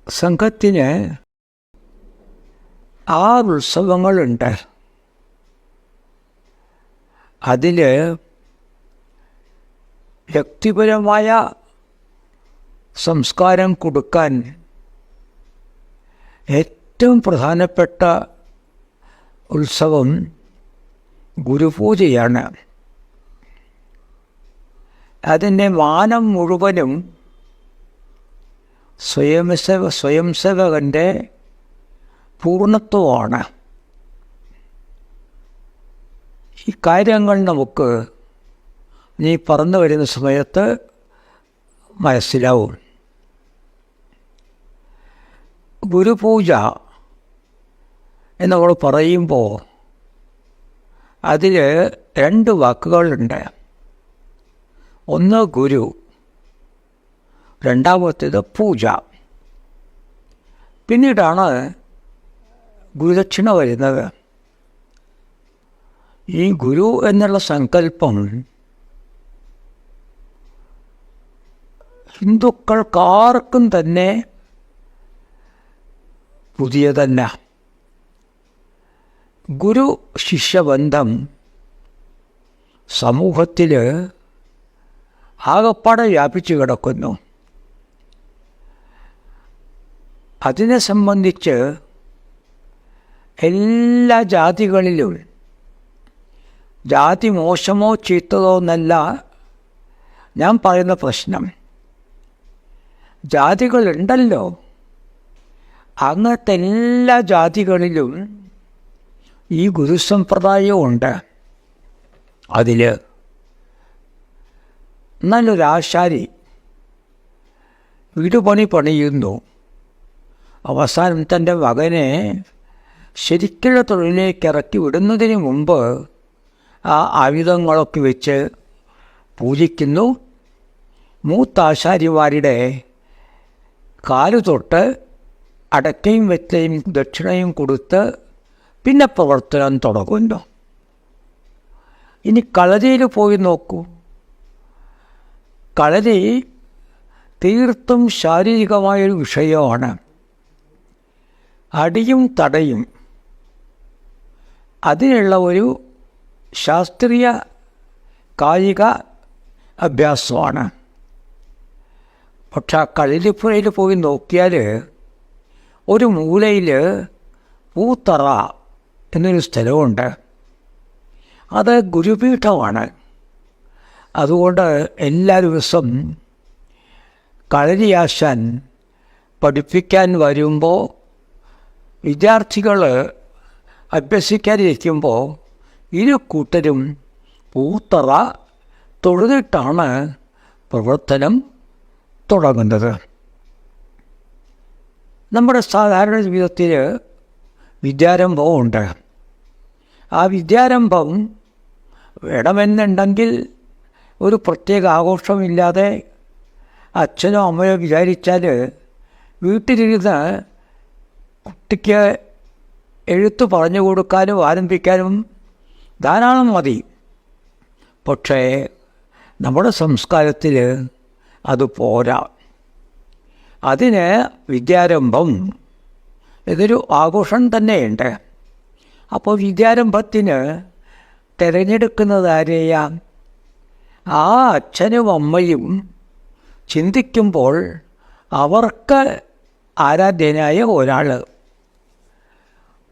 സംഘത്തിന് 6 ഉത്സവങ്ങളുണ്ട്. അതിൽ വ്യക്തിപരമായ സംസ്കാരം കൊടുക്കാൻ ഏറ്റവും പ്രധാനപ്പെട്ട ഉത്സവം ഗുരുപൂജയാണ്. അതിൻ്റെ മാനം മുഴുവനും സ്വയംസേവകൻ്റെ പൂർണ്ണത്വമാണ്. ഈ കാര്യങ്ങൾ നമുക്ക് നീ പറഞ്ഞു വരുന്ന സമയത്ത് മനസ്സിലാവും. ഗുരുപൂജ എന്നവൾ പറയുമ്പോൾ അതിൽ 2 വാക്കുകളുണ്ട്. ഒന്ന് ഗുരു, രണ്ടാമത്തേത് പൂജ. പിന്നീടാണ് ഗുരുദക്ഷിണ വരുന്നത്. ഈ ഗുരു എന്നുള്ള സങ്കല്പം ഹിന്ദുക്കൾക്കാർക്കും തന്നെ പുതിയതല്ല. ഗുരു ശിഷ്യബന്ധം സമൂഹത്തിൽ ആകപ്പാടെ വ്യാപിച്ചു കിടക്കുന്നു. അതിനെ സംബന്ധിച്ച് എല്ലാ ജാതികളിലും ജാതി മോശമോ ചീത്തതോ എന്നല്ല ഞാൻ പറയുന്ന പ്രശ്നം. ജാതികളുണ്ടല്ലോ, അങ്ങനത്തെ എല്ലാ ജാതികളിലും ഈ ഗുരുസമ്പ്രദായമുണ്ട്. അതിൽ നല്ലൊരാശാരി വീടുപണി പണിയുന്നു. അവസാനം തൻ്റെ മകനെ ശരിക്കുള്ള തൊഴിലേക്ക് ഇറക്കി വിടുന്നതിന് മുമ്പ് ആ ആയുധങ്ങളൊക്കെ വെച്ച് പൂജിക്കുന്നു. മൂത്താശാരിമാരുടെ കാലു തൊട്ട് അടക്കയും വെറ്റയും ദക്ഷിണയും കൊടുത്ത് പിന്നെ പ്രവർത്തനം തുടങ്ങുന്നു. ഇനി കളരിയിൽ പോയി നോക്കൂ. കളരി തീർത്തും ശാരീരികമായൊരു വിഷയമാണ്. അടിയും തടയും അതിനുള്ള ഒരു ശാസ്ത്രീയ കായിക അഭ്യാസമാണ്. പക്ഷെ ആ കളരിപ്പുരയിൽ പോയി നോക്കിയാൽ ഒരു മൂലയിൽ പൂത്തറ എന്നൊരു സ്ഥലമുണ്ട്. അത് ഗുരുപീഠമാണ്. അതുകൊണ്ട് എല്ലാ ദിവസം കളരിയാശാൻ പഠിപ്പിക്കാൻ വരുമ്പോൾ വിദ്യാർത്ഥികൾ അഭ്യസിക്കാനിരിക്കുമ്പോൾ ഇരു കൂട്ടരും പൂത്തറ തൊഴുതിട്ടാണ് പ്രവർത്തനം തുടങ്ങുന്നത്. നമ്മുടെ സാധാരണ ജീവിതത്തിൽ വിദ്യാരംഭമുണ്ട്. ആ വിദ്യാരംഭം വേണമെന്നുണ്ടെങ്കിൽ ഒരു പ്രത്യേക ആഘോഷമില്ലാതെ അച്ഛനോ അമ്മയോ വിചാരിച്ചാൽ വീട്ടിലിരുന്ന് കുട്ടിക്ക് എഴുത്ത് പറഞ്ഞു കൊടുക്കാനും ആരംഭിക്കാനും ധാരാളം മതി. പക്ഷേ നമ്മുടെ സംസ്കാരത്തിൽ അത് പോരാ. അതിന് വിദ്യാരംഭം ഇതൊരു ആഘോഷം തന്നെയുണ്ട്. അപ്പോൾ വിദ്യാരംഭത്തിന് തിരഞ്ഞെടുക്കുന്നത് ആരെയാ? ആ അച്ഛനും അമ്മയും ചിന്തിക്കുമ്പോൾ അവർക്ക് ആരാധ്യനായ ഒരാൾ.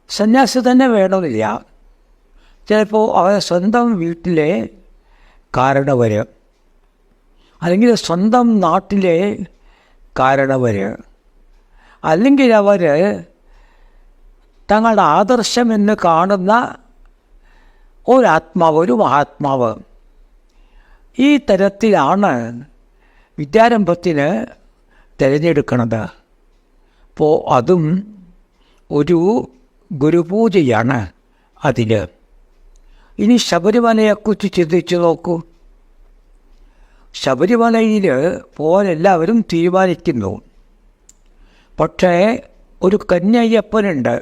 സന്യാസി തന്നെ വേണമെന്നില്ല. ചിലപ്പോൾ അവരെ സ്വന്തം വീട്ടിലെ കാരണവർ, അല്ലെങ്കിൽ സ്വന്തം നാട്ടിലെ കാരണവർ, അല്ലെങ്കിൽ അവർ തങ്ങളുടെ ആദർശമെന്ന് കാണുന്ന ഒരാത്മാവ്, ഒരു മഹാത്മാവ്. ഈ തരത്തിലാണ് വിദ്യാരംഭത്തിന് തിരഞ്ഞെടുക്കുന്നത്. അപ്പോൾ അതും ഒരു ഗുരുപൂജയാണ് അതിൽ. ഇനി ശബരിമലയെക്കുറിച്ച് ചിന്തിച്ചു നോക്കൂ. ശബരിമലയിൽ പോകാൻ എല്ലാവരും തീരുമാനിക്കുന്നു. പക്ഷേ ഒരു കന്യയ്യപ്പനുണ്ട്.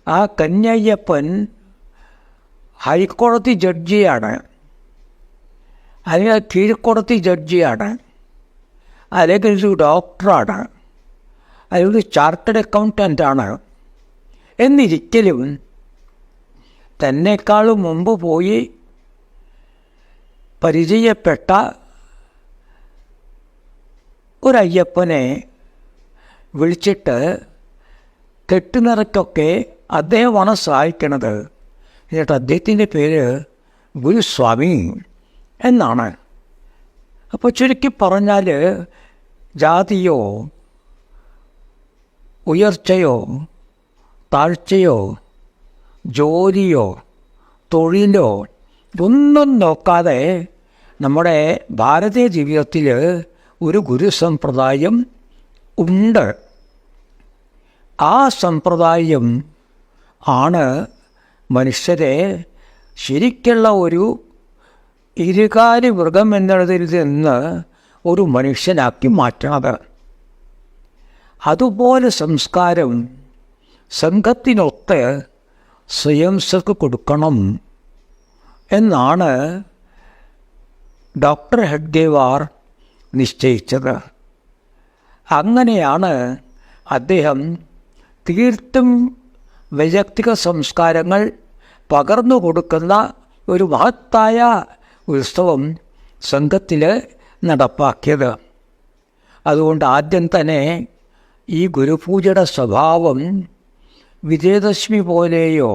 ആ കന്യയ്യപ്പൻ ഹൈക്കോടതി ജഡ്ജിയാണ്, അല്ലെങ്കിൽ കീഴ്ക്കോടതി ജഡ്ജിയാണ്, അല്ലെങ്കിൽ ഒരു ഡോക്ടറാണ്, അയാളൊരു ചാർട്ടേഡ് അക്കൗണ്ടൻ്റാണ്. എന്നിരിക്കലും തന്നെക്കാളും മുമ്പ് പോയി പരിചയപ്പെട്ട ഒരയ്യപ്പനെ വിളിച്ചിട്ട് കെട്ടുനിറയ്ക്കൊക്കെ അദ്ദേഹമാണ് സഹായിക്കണത്. എന്നിട്ട് അദ്ദേഹത്തിൻ്റെ പേര് ഗുരുസ്വാമി എന്നാണ്. അപ്പോൾ ചുരുക്കി പറഞ്ഞാൽ ജാതിയോ ഉയർച്ചയോ താഴ്ചയോ ജോലിയോ തൊഴിലോ ഒന്നും നോക്കാതെ നമ്മുടെ ഭാരതീയ ജീവിതത്തിൽ ഒരു ഗുരുസമ്പ്രദായം ഉണ്ട്. ആ സമ്പ്രദായം ആണ് മനുഷ്യരെ ശരിക്കുള്ള ഒരു ഇരുകാലി മൃഗം എന്നുള്ളതിൽ നിന്ന് ഒരു മനുഷ്യനാക്കി മാറ്റണത്. അതുപോലെ സംസ്കാരം സംഘത്തിനൊത്ത് സ്വയംസർക്ക് കൊടുക്കണം എന്നാണ് ഡോക്ടർ ഹെഡ്ഗേവാർ നിശ്ചയിച്ചത്. അങ്ങനെയാണ് അദ്ദേഹം തീർത്തും വൈയക്തിക സംസ്കാരങ്ങൾ പകർന്നു കൊടുക്കുന്ന ഒരു മഹത്തായ ഉത്സവം സംഘത്തിൽ നടപ്പാക്കിയത്. അതുകൊണ്ട് ആദ്യം തന്നെ ഈ ഗുരുപൂജയുടെ സ്വഭാവം വിജയദശമി പോലെയോ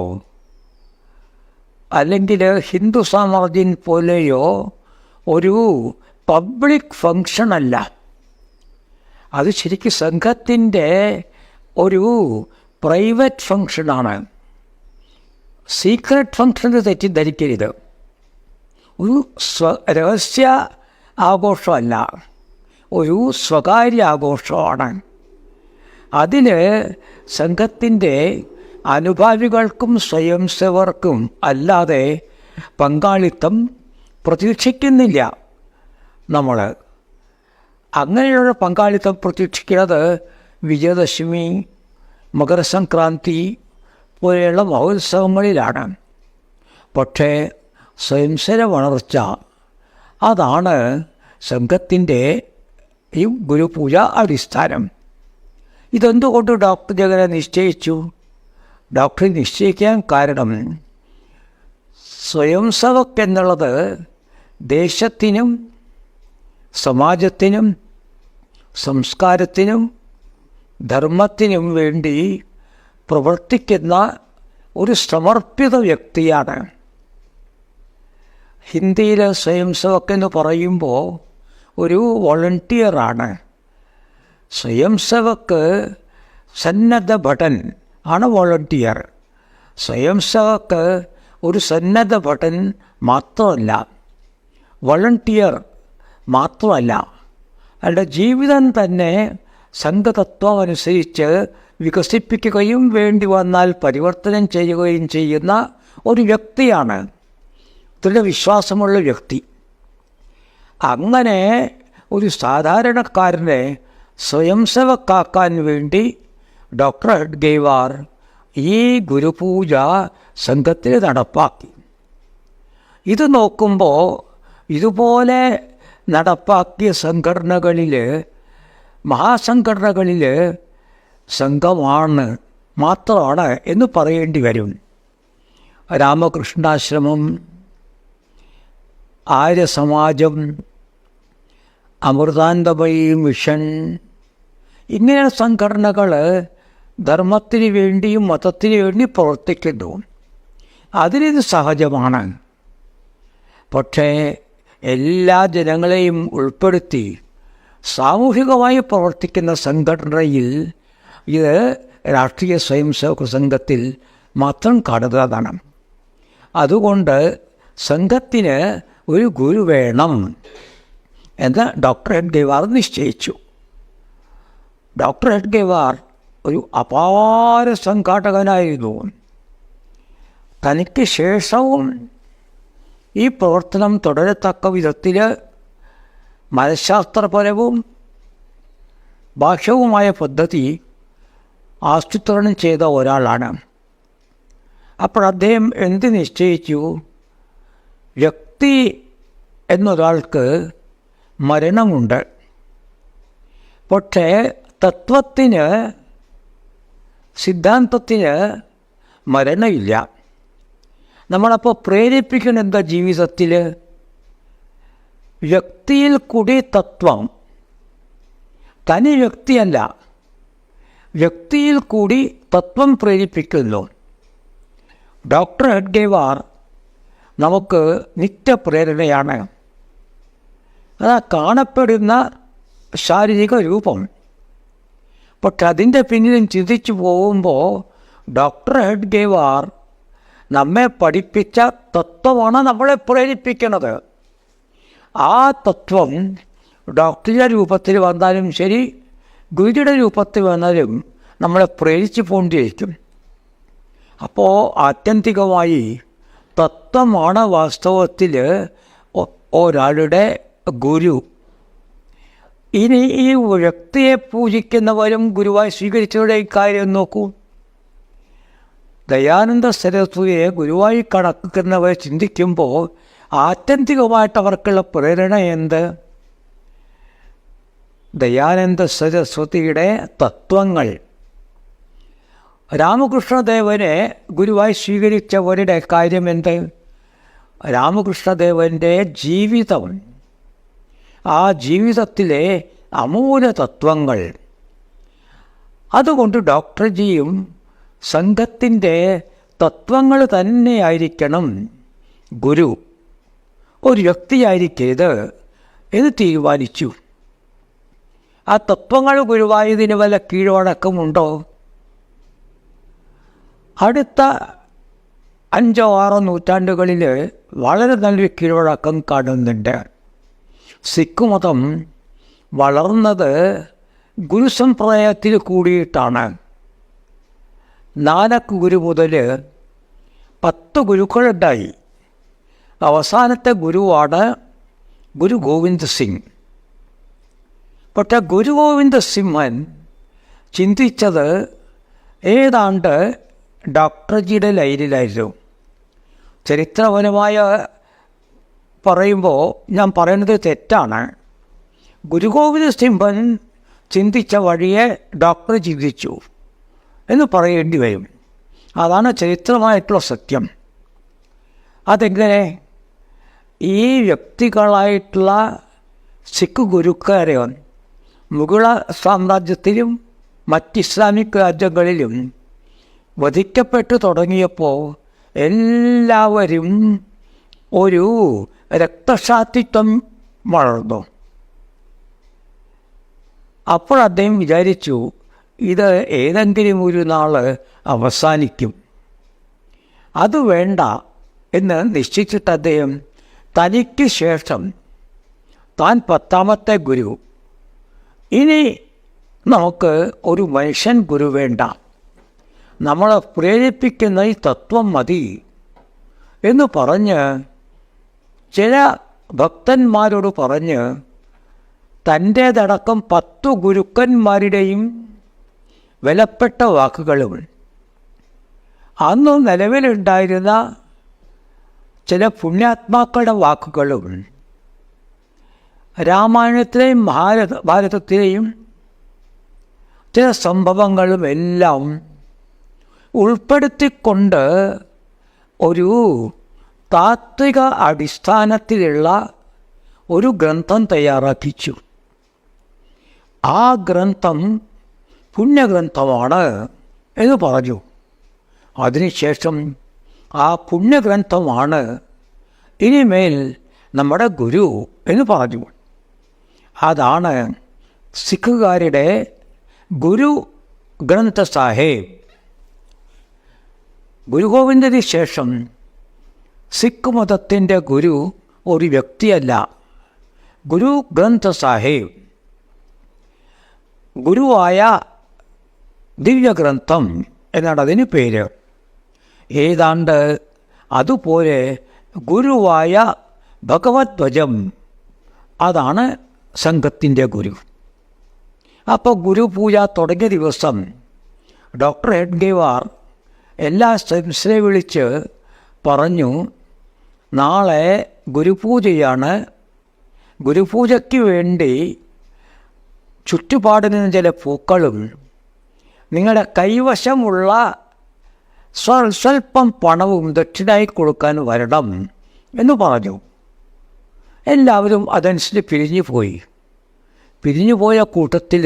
അല്ലെങ്കിൽ ഹിന്ദു സാമ്രാജ്യം പോലെയോ ഒരു പബ്ലിക് ഫങ്ഷനല്ല. അത് ശരിക്കും സംഘത്തിൻ്റെ ഒരു പ്രൈവറ്റ് ഫങ്ഷനാണ്. സീക്രട്ട് ഫങ്ഷൻ തെറ്റിദ്ധരിക്കരുത്. ഒരു രഹസ്യ ആഘോഷമല്ല, ഒരു സ്വകാര്യ ആഘോഷമാണ്. അതിൽ സംഘത്തിൻ്റെ അനുഭാവികൾക്കും സ്വയംസേവർക്കും അല്ലാതെ പങ്കാളിത്തം പ്രതീക്ഷിക്കുന്നില്ല. നമ്മൾ അങ്ങനെയുള്ള പങ്കാളിത്തം പ്രതീക്ഷിക്കുന്നത് വിജയദശമി, മകരസംക്രാന്തി പോലെയുള്ള മഹോത്സവങ്ങളിലാണ്. പക്ഷേ സ്വയംസര വളർച്ച അതാണ് സംഘത്തിൻ്റെ ഈ ഗുരുപൂജ അടിസ്ഥാനം. ഇതെന്തുകൊണ്ട് ഡോക്ടർ ജഗനെ നിശ്ചയിച്ചു? ഡോക്ടർ നിശ്ചയിക്കാൻ കാരണം സ്വയംസേവക് എന്നുള്ളത് ദേശത്തിനും സമാജത്തിനും സംസ്കാരത്തിനും ധർമ്മത്തിനും വേണ്ടി പ്രവർത്തിക്കുന്ന ഒരു സമർപ്പിത വ്യക്തിയാണ്. ഹിന്ദിയിൽ സ്വയംസേവക് എന്ന് പറയുമ്പോൾ ഒരു വോളണ്ടിയറാണ്. സ്വയംസേവക് സന്നദ്ധ ഭടൻ ആണ് വോളണ്ടിയർ. സ്വയംസേവക് ഒരു സന്നദ്ധ ഭടൻ മാത്രമല്ല, വോളണ്ടിയർ മാത്രമല്ല, അയാളുടെ ജീവിതം തന്നെ സംഘതത്വം അനുസരിച്ച് വികസിപ്പിക്കുകയും വേണ്ടി വന്നാൽ പരിവർത്തനം ചെയ്യുകയും ചെയ്യുന്ന ഒരു വ്യക്തിയാണ്, ദൃഢവിശ്വാസമുള്ള വ്യക്തി. അങ്ങനെ ഒരു സാധാരണക്കാരനെ സ്വയംസേവക്കാക്കാൻ വേണ്ടി ഡോക്ടർ ഹെഡ്ഗേവാർ ഈ ഗുരുപൂജ സംഘത്തിൽ നടപ്പാക്കി. ഇത് നോക്കുമ്പോൾ ഇതുപോലെ നടപ്പാക്കിയ സംഘടനകളിൽ, മഹാസംഘടനകളിൽ സംഘമാണ് മാത്രമാണ് എന്ന് പറയേണ്ടി വരും. രാമകൃഷ്ണാശ്രമം, ആര്യസമാജം, അമൃതാനന്ദമയി മിഷൻ, ഇങ്ങനെ സംഘടനകൾ ധർമ്മത്തിന് വേണ്ടിയും മതത്തിന് വേണ്ടി പ്രവർത്തിക്കുന്നു. അതിനിത് സഹജമാണ്. പക്ഷേ എല്ലാ ജനങ്ങളെയും ഉൾപ്പെടുത്തി സാമൂഹികമായി പ്രവർത്തിക്കുന്ന സംഘടനയിൽ ഇത് രാഷ്ട്രീയ സ്വയംസേവക സംഘത്തിൽ മാത്രം കാണുന്നതാണ്. അതുകൊണ്ട് സംഘത്തിന് ഒരു ഗുരു വേണം എന്ന് ഡോക്ടർ ഹെഡ്ഗേവാർ നിശ്ചയിച്ചു. ഡോക്ടർ ഹെഡ്ഗേവാർ ഒരു അപാര സംഘാടകനായിരുന്നു. തനിക്ക് ശേഷവും ഈ പ്രവർത്തനം തുടരത്തക്ക വിധത്തിൽ മനഃശാസ്ത്രപരവും ബാഹ്യവുമായ പദ്ധതി ആസൂത്രണം ചെയ്ത ഒരാളാണ്. അപ്പോൾ അദ്ദേഹം എന്ത് നിശ്ചയിച്ചു? വ്യക്തി എന്നൊരാൾക്ക് മരണമുണ്ട്, പക്ഷേ തത്വത്തിന്, സിദ്ധാന്തത്തിന് മരണമില്ല. നമ്മളപ്പോൾ പ്രേരിപ്പിക്കുന്ന എന്താ ജീവിതത്തിൽ? വ്യക്തിയിൽ കൂടി തത്വം, തനി വ്യക്തിയല്ല, വ്യക്തിയിൽ കൂടി തത്വം പ്രേരിപ്പിക്കുന്നു. ഡോക്ടർ ഹെഡ്ഗേവാർ നമുക്ക് നിത്യപ്രേരണയാണ്. അതാ കാണപ്പെടുന്ന ശാരീരിക രൂപം. പക്ഷെ അതിൻ്റെ പിന്നിലും ചിന്തിച്ചു പോകുമ്പോൾ ഡോക്ടർ ഹെഡ്ഗേവാർ നമ്മെ പഠിപ്പിച്ച തത്വമാണ് നമ്മളെ പ്രേരിപ്പിക്കുന്നത്. ആ തത്വം ഡോക്ടറുടെ രൂപത്തിൽ വന്നാലും ശരി, ഗുരുയുടെ രൂപത്തിൽ വന്നാലും നമ്മളെ പ്രേരിച്ചു പോണ്ടിരിക്കും. അപ്പോൾ ആത്യന്തികമായി തത്വമാണ് വാസ്തവത്തിൽ ഒരാളുടെ ഗുരു. ഇനി ഈ വ്യക്തിയെ പൂജിക്കുന്നവരും ഗുരുവായി സ്വീകരിച്ചവരുടെ കാര്യം നോക്കൂ. ദയാനന്ദ സരസ്വതിയെ ഗുരുവായി കണക്കുന്നവരെ ചിന്തിക്കുമ്പോൾ ആത്യന്തികമായിട്ട് അവർക്കുള്ള പ്രേരണ എന്ത്? ദയാനന്ദ സരസ്വതിയുടെ തത്വങ്ങൾ. രാമകൃഷ്ണദേവനെ ഗുരുവായി സ്വീകരിച്ചവരുടെ കാര്യം എന്ത്? രാമകൃഷ്ണദേവൻ്റെ ജീവിതം, ആ ജീവിതത്തിലെ അമൂല്യ തത്വങ്ങൾ. അതുകൊണ്ട് ഡോക്ടർജിയും സംഘത്തിൻ്റെ തത്വങ്ങൾ തന്നെയായിരിക്കണം ഗുരു, ഒരു വ്യക്തിയായിരിക്കരുത് എന്ന് തീരുമാനിച്ചു. ആ തത്വങ്ങൾ ഗുരുവായതിന് വല്ല കീഴ്വഴക്കമുണ്ടോ? അടുത്ത 5 or 6 നൂറ്റാണ്ടുകളിൽ വളരെ നല്ലൊരു കീഴ്വഴക്കം കാണുന്നുണ്ട്. സിഖ് മതം വളർന്നത് ഗുരുസമ്പ്രദായത്തിൽ കൂടിയിട്ടാണ്. നാനക് ഗുരു മുതൽ 10 ഗുരുക്കളുണ്ടായി. അവസാനത്തെ ഗുരുവാണ് ഗുരു ഗോവിന്ദ് സിംഗ്. പക്ഷെ ഗുരു ഗോവിന്ദ് സിംഹൻ ചിന്തിച്ചത് ഏതാണ്ട് ഡോക്ടർജിയുടെ ലൈനിലായിരുന്നു. ചരിത്രപരമായ പറയുമ്പോൾ ഞാൻ പറയുന്നത് തെറ്റാണ്. ഗുരു ഗോവിന്ദ് സിംഹൻ ചിന്തിച്ച വഴിയെ ഡോക്ടർ ചിന്തിച്ചു എന്ന് പറയേണ്ടി വരും. അതാണ് ചരിത്രമായിട്ടുള്ള സത്യം. അതെങ്ങനെ? ഈ വ്യക്തികളായിട്ടുള്ള സിഖ് ഗുരുക്കാരെ മുഗള സാമ്രാജ്യത്തിലും മറ്റ് ഇസ്ലാമിക് രാജ്യങ്ങളിലും വധിക്കപ്പെട്ടു തുടങ്ങിയപ്പോൾ എല്ലാവരും ഒരു രക്തസാക്ഷിത്വം വളർന്നു. അപ്പോൾ അദ്ദേഹം വിചാരിച്ചു, ഇത് ഏതെങ്കിലും ഒരു നാൾ അവസാനിക്കും, അത് വേണ്ട എന്ന് നിശ്ചയിച്ചിട്ട് അദ്ദേഹം തനിക്ക് ശേഷം താൻ 10ാമത്തെ ഗുരു, ഇനി നമുക്ക് ഒരു മനുഷ്യൻ ഗുരു വേണ്ട, നമ്മളെ പ്രേരിപ്പിക്കുന്ന ഈ തത്വം മതി എന്ന് പറഞ്ഞ് ചില ഭക്തന്മാരോട് പറഞ്ഞ് തൻ്റേതടക്കം 10 ഗുരുക്കന്മാരുടെയും വിലപ്പെട്ട വാക്കുകളും അന്ന് നിലവിലുണ്ടായിരുന്ന ചില പുണ്യാത്മാക്കളുടെ വാക്കുകളും രാമായണത്തിലെയും ഭാരതത്തിലെയും ചില സംഭവങ്ങളും എല്ലാം ഉൾപ്പെടുത്തിക്കൊണ്ട് ഒരു താത്വിക അടിസ്ഥാനത്തിലുള്ള ഒരു ഗ്രന്ഥം തയ്യാറാക്കിച്ചു. ആ ഗ്രന്ഥം പുണ്യഗ്രന്ഥമാണ് എന്ന് പറഞ്ഞു. അതിനുശേഷം ആ പുണ്യഗ്രന്ഥമാണ് ഇനിമേൽ നമ്മുടെ ഗുരു എന്ന് പറഞ്ഞു. അതാണ് സിഖുകാരുടെ ഗുരു ഗ്രന്ഥ സാഹിബ്. ഗുരു ഗോവിന്ദന് ശേഷം സിഖ് മതത്തിൻ്റെ ഗുരു ഒരു വ്യക്തിയല്ല, ഗുരു ഗ്രന്ഥ സാഹിബ്, ഗുരുവായ ദിവ്യഗ്രന്ഥം എന്നാണ് അതിന് പേര്. ഏതാണ്ട് അതുപോലെ ഗുരുവായ ഭഗവദ്ധ്വജം, അതാണ് സംഘത്തിൻ്റെ ഗുരു. അപ്പോൾ ഗുരുപൂജ തുടങ്ങിയ ദിവസം ഡോക്ടർ ഹെഡ്ഗേവാർ എല്ലാ സ്റ്റുഡൻസിനെ വിളിച്ച് പറഞ്ഞു, നാളെ ഗുരുപൂജയാണ്, ഗുരുപൂജയ്ക്ക് വേണ്ടി ചുറ്റുപാടിൽ നിന്ന് ചില പൂക്കളും നിങ്ങളുടെ കൈവശമുള്ള സ്വല്പം പണവും ദക്ഷിണായി കൊടുക്കാൻ വരണം എന്ന് പറഞ്ഞു. എല്ലാവരും അതനുസരിച്ച് പിരിഞ്ഞു പോയി. പിരിഞ്ഞു പോയ കൂട്ടത്തിൽ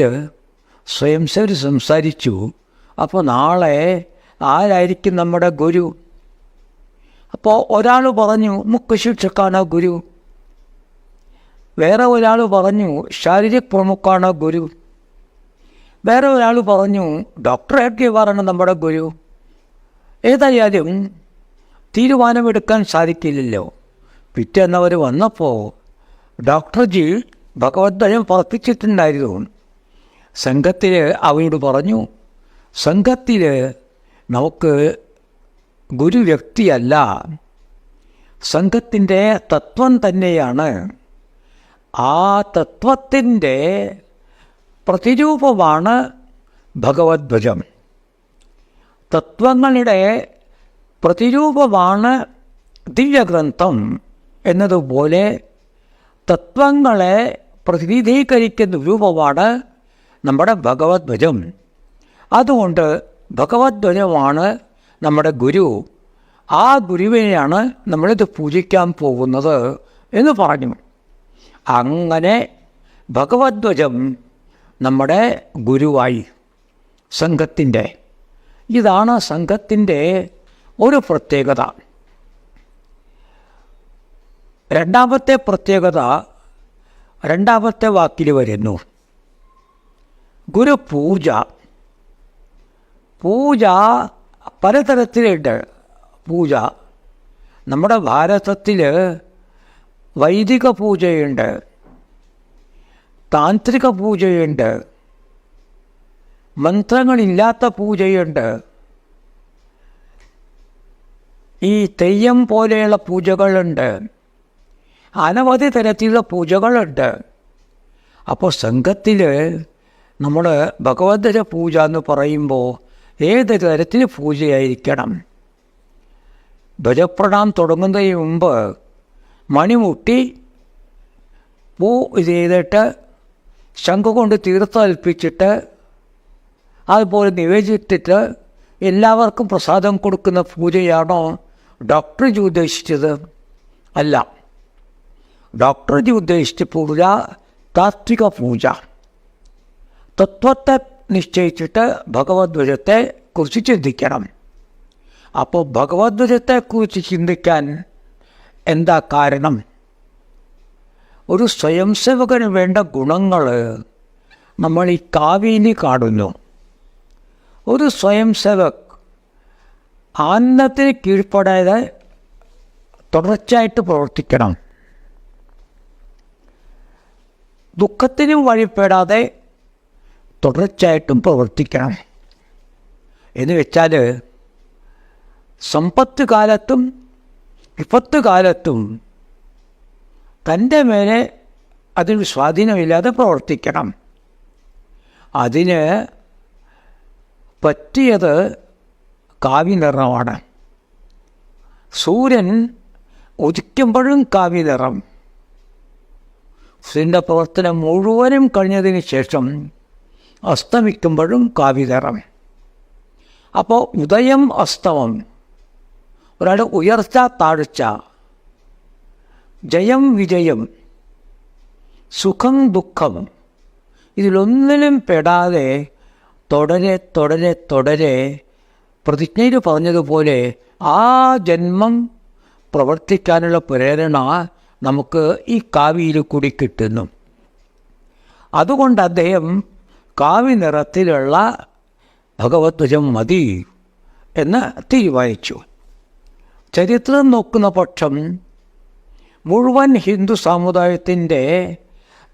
സ്വയം സംസാരിച്ചു, അപ്പോൾ നാളെ ആരായിരിക്കും നമ്മുടെ ഗുരു? അപ്പോൾ ഒരാൾ പറഞ്ഞു മുഖ്യശിക്ഷക്കാണ് ഗുരു, വേറെ ഒരാൾ പറഞ്ഞു ശാരീരിക പ്രമുഖാണ് ഗുരു, വേറെ ഒരാൾ പറഞ്ഞു ഡോക്ടർ ഹെഡ്ഗേവാറാണ് നമ്മുടെ ഗുരു. ഏതായാലും തീരുമാനമെടുക്കാൻ സാധിക്കില്ലല്ലോ. പിറ്റേന്നവർ വന്നപ്പോൾ ഡോക്ടർജി ഭഗവദ്ഗീത പറപ്പിച്ചിട്ടുണ്ടായിരുന്നു. സംഘത്തിൽ അവരോട് പറഞ്ഞു, സംഘത്തിൽ നമുക്ക് ഗുരു വ്യക്തിയല്ല, സംഘത്തിൻ്റെ തത്വം തന്നെയാണ്. ആ തത്വത്തിൻ്റെ പ്രതിരൂപമാണ് ഭഗവദ്ധ്വജം. തത്വങ്ങളുടെ പ്രതിരൂപമാണ് ദിവ്യഗ്രന്ഥം എന്നതുപോലെ തത്വങ്ങളെ പ്രതിനിധീകരിക്കുന്ന രൂപമാണ് നമ്മുടെ ഭഗവദ്ധ്വജം. അതുകൊണ്ട് ഭഗവദ്ധ്വജമാണ് നമ്മുടെ ഗുരു. ആ ഗുരുവിനെയാണ് നമ്മളിത് പൂജിക്കാൻ പോകുന്നത് എന്ന് പറഞ്ഞു. അങ്ങനെ ഭഗവദ്ധ്വജം നമ്മുടെ ഗുരുവായി സംഘത്തിൻ്റെ. ഇതാണ് സംഘത്തിൻ്റെ ഒരു പ്രത്യേകത. രണ്ടാമത്തെ പ്രത്യേകത രണ്ടാമത്തെ വാക്കിൽ വരുന്നു. ഗുരുപൂജ. പൂജ പലതരത്തിലുണ്ട്. പൂജ നമ്മുടെ ഭാരതത്തിൽ വൈദിക പൂജയുണ്ട്, താന്ത്രിക പൂജയുണ്ട്, മന്ത്രങ്ങളില്ലാത്ത പൂജയുണ്ട്. ഈ തെയ്യം പോലെയുള്ള പൂജകളുണ്ട്, അനവധി തരത്തിലുള്ള പൂജകളുണ്ട്. അപ്പോൾ സംഘത്തിൽ നമ്മൾ ഭഗവദ്ഗീത പൂജ എന്ന് പറയുമ്പോൾ ഏത് തരത്തിൽ പൂജയായിരിക്കണം? ധ്വജപ്രണാം തുടങ്ങുന്നതിന് മുമ്പ് മണിമുട്ടി പൂ ചെയ്തിട്ട് ശംഖ് കൊണ്ട് തീർത്ഥമൽപ്പിച്ചിട്ട് അതുപോലെ നിവേദിച്ചിട്ട് എല്ലാവർക്കും പ്രസാദം കൊടുക്കുന്ന പൂജയാണോ ഡോക്ടർജി ഉദ്ദേശിച്ചത്? അല്ല. ഡോക്ടർജി ഉദ്ദേശിച്ച പൂജ താത്വിക പൂജ. തത്വത്തെ നിശ്ചയിച്ചിട്ട് ഭഗവദ്ധ്വജത്തെ കുറിച്ച് ചിന്തിക്കണം. അപ്പോൾ ഭഗവദ്ധ്വജത്തെക്കുറിച്ച് ചിന്തിക്കാൻ എന്താ കാരണം? ഒരു സ്വയം സേവകന് വേണ്ട ഗുണങ്ങൾ നമ്മൾ ഈ കാവ്യയിൽ കാണുന്നു. ഒരു സ്വയം സേവക് ആനന്ദത്തിന് കീഴ്പ്പെടാതെ തുടർച്ചയായിട്ട് പ്രവർത്തിക്കണം, ദുഃഖത്തിനും വഴിപ്പെടാതെ തുടർച്ചയായിട്ടും പ്രവർത്തിക്കണം. എന്ന് വെച്ചാൽ സമ്പത്ത് കാലത്തും വിപത്ത് കാലത്തും തൻ്റെ മേലെ അതിന് സ്വാധീനമില്ലാതെ പ്രവർത്തിക്കണം. അതിന് പറ്റിയത് കാവ്യനിറമാണ്. സൂര്യൻ ഉദിക്കുമ്പോഴും കാവ്യനിറം, സൂര്യൻ്റെ പ്രവർത്തനം മുഴുവനും കഴിഞ്ഞതിന് ശേഷം അസ്തമിക്കുമ്പോഴും കാവ്യനിറം. അപ്പോൾ ഉദയം അസ്തമം, ഒരാളുടെ ഉയർച്ച താഴ്ച, ജയം വിജയം, സുഖം ദുഃഖം, ഇതിലൊന്നിലും പെടാതെ തുടരെ തുടരെ തുടരെ പ്രതിജ്ഞയിൽ പറഞ്ഞതുപോലെ ആ ജന്മം പ്രവർത്തിക്കാനുള്ള പ്രേരണ നമുക്ക് ഈ കാവ്യയിൽ കൂടി കിട്ടുന്നു. അതുകൊണ്ട് അദ്ദേഹം കാവ്യനിറത്തിലുള്ള ഭഗവദ്ധ്വജം മതി എന്ന് തീരുമാനിച്ചു. ചരിത്രം നോക്കുന്ന പക്ഷം മുഴുവൻ ഹിന്ദു സമുദായത്തിൻ്റെ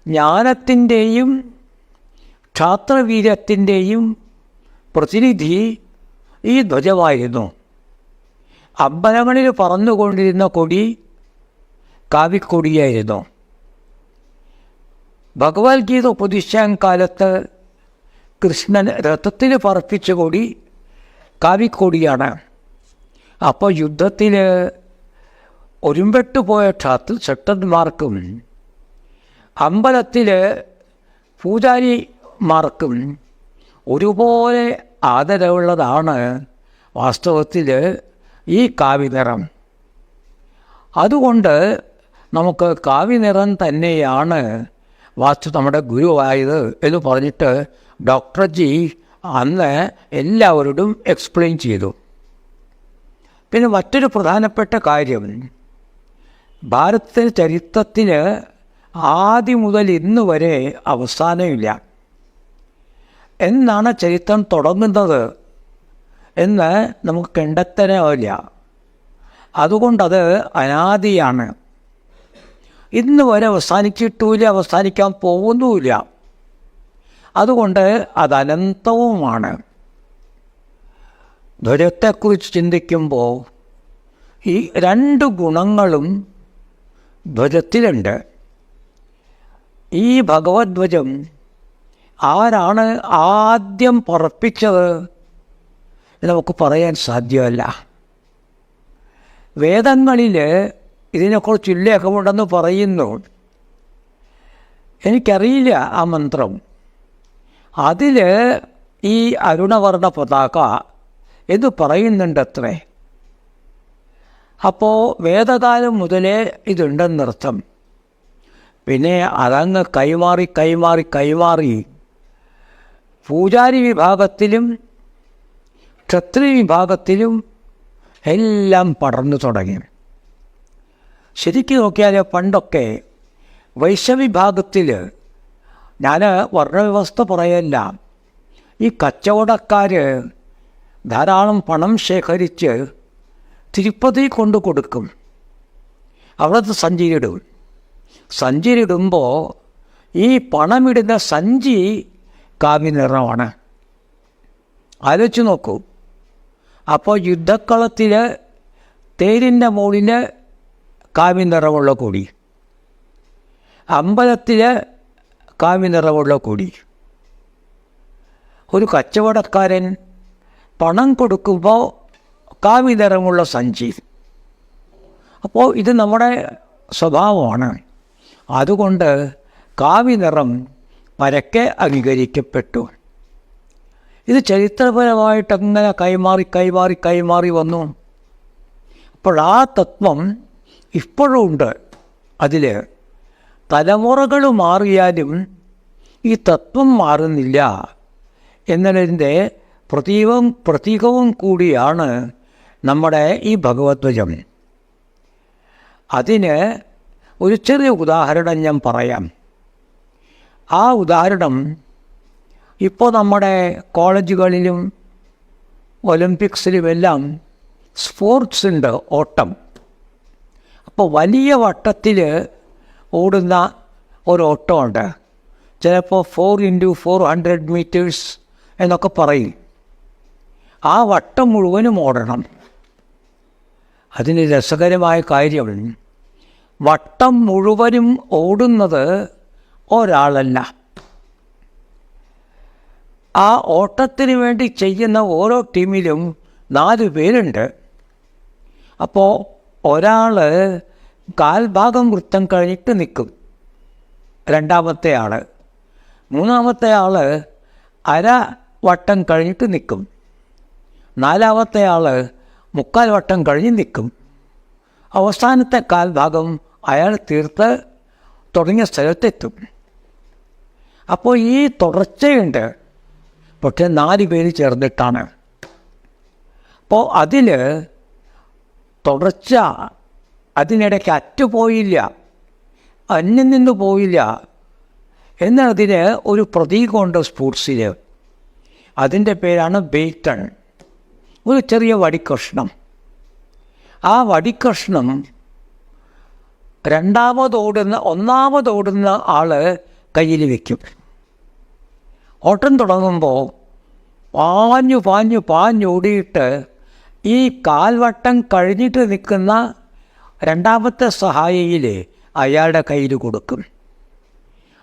ജ്ഞാനത്തിൻ്റെയും ക്ഷാത്രവീര്യത്തിൻ്റെയും പ്രതിനിധി ഈ ധ്വജമായിരുന്നു. അമ്പലങ്ങളിൽ പറന്നുകൊണ്ടിരുന്ന കൊടി കാവിക്കൊടിയായിരുന്നു. ഭഗവത്ഗീത ഉപദേശിക്കാൻ കാലത്ത് കൃഷ്ണൻ രഥത്തിൽ പറപ്പിച്ച കൊടി കാവിക്കൊടിയാണ്. അപ്പോൾ യുദ്ധത്തിൽ ഒരുമ്പെട്ടു പോയ ക്ഷത്രന്മാർക്കും അമ്പലത്തിൽ പൂജാരി മാർക്കും ഒരുപോലെ ആദരവുള്ളതാണ് വാസ്തവത്തിൽ ഈ കാവിനിറം. അതുകൊണ്ട് നമുക്ക് കാവിനിറം തന്നെയാണ് നമ്മുടെ ഗുരുവായത് എന്ന് പറഞ്ഞിട്ട് ഡോക്ടർ ജി അന്ന് എല്ലാവരോടും എക്സ്പ്ലെയിൻ ചെയ്തു. പിന്നെ മറ്റൊരു പ്രധാനപ്പെട്ട കാര്യം, ഭാരതത്തിൻ്റെ ചരിത്രത്തിന് ആദ്യം മുതൽ ഇന്ന് വരെ അവസാനമില്ല. എന്നാണ് ചരിത്രം തുടങ്ങുന്നത് എന്ന് നമുക്ക് കണ്ടെത്താനാവില്ല. അതുകൊണ്ടത് അനാദിയാണ്. ഇന്ന് വരെ അവസാനിച്ചിട്ടുമില്ല, അവസാനിക്കാൻ പോകുന്നുമില്ല. അതുകൊണ്ട് അത് അനന്തവുമാണ്. ധ്വജത്തെക്കുറിച്ച് ചിന്തിക്കുമ്പോൾ ഈ രണ്ട് ഗുണങ്ങളും ധ്വജത്തിലുണ്ട്. ഈ ഭഗവദ്ധ്വജം ആരാണ് ആദ്യം പറപ്പിച്ചത് നമുക്ക് പറയാൻ സാധ്യമല്ല. വേദങ്ങളിൽ ഇതിനെക്കുറിച്ച് ഉല്ലേഖമുണ്ടെന്ന് പറയുന്നു. എനിക്കറിയില്ല ആ മന്ത്രം. അതിൽ ഈ അരുണവർണ്ണ പതാക എന്ന് പറയുന്നുണ്ടത്രേ. അപ്പോൾ വേദകാലം മുതലേ ഇതുണ്ടെന്നർത്ഥം. പിന്നെ അതങ്ങ് കൈമാറി കൈമാറി കൈമാറി പൂജാരി വിഭാഗത്തിലും ക്ഷത്രിയ വിഭാഗത്തിലും എല്ലാം പടർന്നു തുടങ്ങി. ശരിക്കും നോക്കിയാൽ പണ്ടൊക്കെ വൈശ്യവിഭാഗത്തിൽ, ഞാൻ വർണ്ണവ്യവസ്ഥ പറയല്ല, ഈ കച്ചവടക്കാർ ധാരാളം പണം ശേഖരിച്ച് തിരുപ്പതി കൊണ്ടു കൊടുക്കും. അവിടെ സഞ്ചിയിലിടും. സഞ്ചിയിലിടുമ്പോൾ ഈ പണമിടുന്ന സഞ്ചി കാവിനിറമാണ്. ആലോചിച്ച് നോക്കൂ. അപ്പോൾ യുദ്ധക്കളത്തിൽ തേരിൻ്റെ മുകളിൽ കാവിനിറമുള്ള കൊടി, അമ്പലത്തിൽ കാവിനിറമുള്ള കൊടി. ഒരു കച്ചവടക്കാരൻ പണം കൊടുക്കുമ്പോൾ കാവിനിറമുള്ള സഞ്ചി. അപ്പോൾ ഇത് നമ്മുടെ സ്വഭാവമാണ്. അതുകൊണ്ട് കാവിനിറം പരക്കെ അംഗീകരിക്കപ്പെട്ടു. ഇത് ചരിത്രപരമായിട്ടങ്ങനെ കൈമാറി കൈമാറി കൈമാറി വന്നു. അപ്പോൾ ആ തത്വം ഇപ്പോഴും ഉണ്ട്. അതിൽ തലമുറകൾ മാറിയാലും ഈ തത്വം മാറുന്നില്ല എന്നതിൻ്റെ പ്രതീകവും കൂടിയാണ് നമ്മുടെ ഈ ഭഗവദ്ധ്വജം. അതിന് ഒരു ചെറിയ ഉദാഹരണം ഞാൻ പറയാം. ആ ഉദാഹരണം ഇപ്പോൾ നമ്മുടെ കോളേജുകളിലും ഒളിമ്പിക്സിലുമെല്ലാം സ്പോർട്സ് ഉണ്ട്, ഓട്ടം. അപ്പോൾ വലിയ വട്ടത്തിൽ ഓടുന്ന ഒരോട്ടമുണ്ട്. ചിലപ്പോൾ 4x400 മീറ്റേഴ്സ് എന്നൊക്കെ പറയും. ആ വട്ടം മുഴുവനും ഓടണം. അതിന് രസകരമായ കാര്യം, വട്ടം മുഴുവനും ഓടുന്നത് ഒരാളല്ല. ആ ഓട്ടത്തിന് വേണ്ടി ചെയ്യുന്ന ഓരോ ടീമിലും 4 പേരുണ്ട്. അപ്പോൾ ഒരാൾ കാൽഭാഗം വൃത്തം കഴിഞ്ഞിട്ട് നിൽക്കും, രണ്ടാമത്തെ ആൾ. മൂന്നാമത്തെ ആൾ അര വട്ടം കഴിഞ്ഞിട്ട് നിൽക്കും. നാലാമത്തെ ആൾ 3/4 വട്ടം കഴിഞ്ഞ് നിൽക്കും. അവസാനത്തെ കാൽഭാഗം അയാൾ തീർത്ത് തുടങ്ങിയ സ്ഥലത്തെത്തും. അപ്പോൾ ഈ തുടർച്ചയുണ്ട്, പക്ഷേ 4 പേര് ചേർന്നിട്ടാണ്. അപ്പോൾ അതിൽ തുടർച്ച, അതിനിടയ്ക്ക് അറ്റുപോയില്ല, അന്യം നിന്ന് പോയില്ല എന്നതിന് ഒരു പ്രതീകമുണ്ട് സ്പോർട്സിൽ. അതിൻ്റെ പേരാണ് ബേറ്റൺ. ഒരു ചെറിയ വടിക്കഷ്ണം. ആ വടിക്കഷ്ണം ഒന്നാമതോടുന്ന ആൾ കയ്യിൽ വയ്ക്കും. ഓട്ടം തുടങ്ങുമ്പോൾ പാഞ്ഞോടിയിട്ട് ഈ കാൽവട്ടം കഴിഞ്ഞിട്ട് നിൽക്കുന്ന രണ്ടാമത്തെ സഹായിയിൽ അയാളുടെ കയ്യിൽ കൊടുക്കും.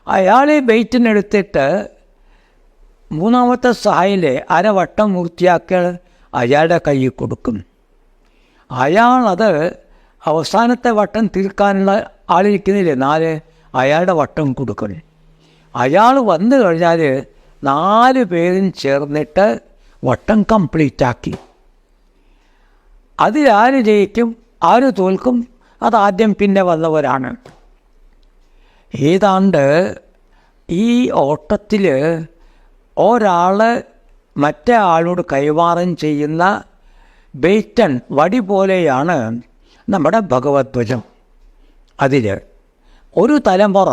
അയാളെ വെയിറ്റിനെടുത്തിട്ട് മൂന്നാമത്തെ സഹായിലെ അരവട്ടം പൂർത്തിയാക്കി അയാളുടെ കയ്യിൽ കൊടുക്കും. അയാളത് അവസാനത്തെ വട്ടം തീർക്കാനുള്ള ആളിരിക്കുന്നില്ലേ 4, അയാളുടെ വട്ടം കൊടുക്കും. അയാൾ വന്നു കഴിഞ്ഞാൽ 4 പേരും ചേർന്നിട്ട് വട്ടം കംപ്ലീറ്റ് ആക്കി. അതിലാര് ജയിക്കും ആര് തോൽക്കും അതാദ്യം പിന്നെ വന്നവരാണ്. ഏതാണ്ട് ഈ ഓട്ടത്തിൽ ഒരാൾ മറ്റേ ആളോട് കൈമാറും ചെയ്യുന്ന ബേറ്റൺ വടി പോലെയാണ് നമ്മുടെ ഭഗവത്ധ്വജം. അതിൽ ഒരു തലമുറ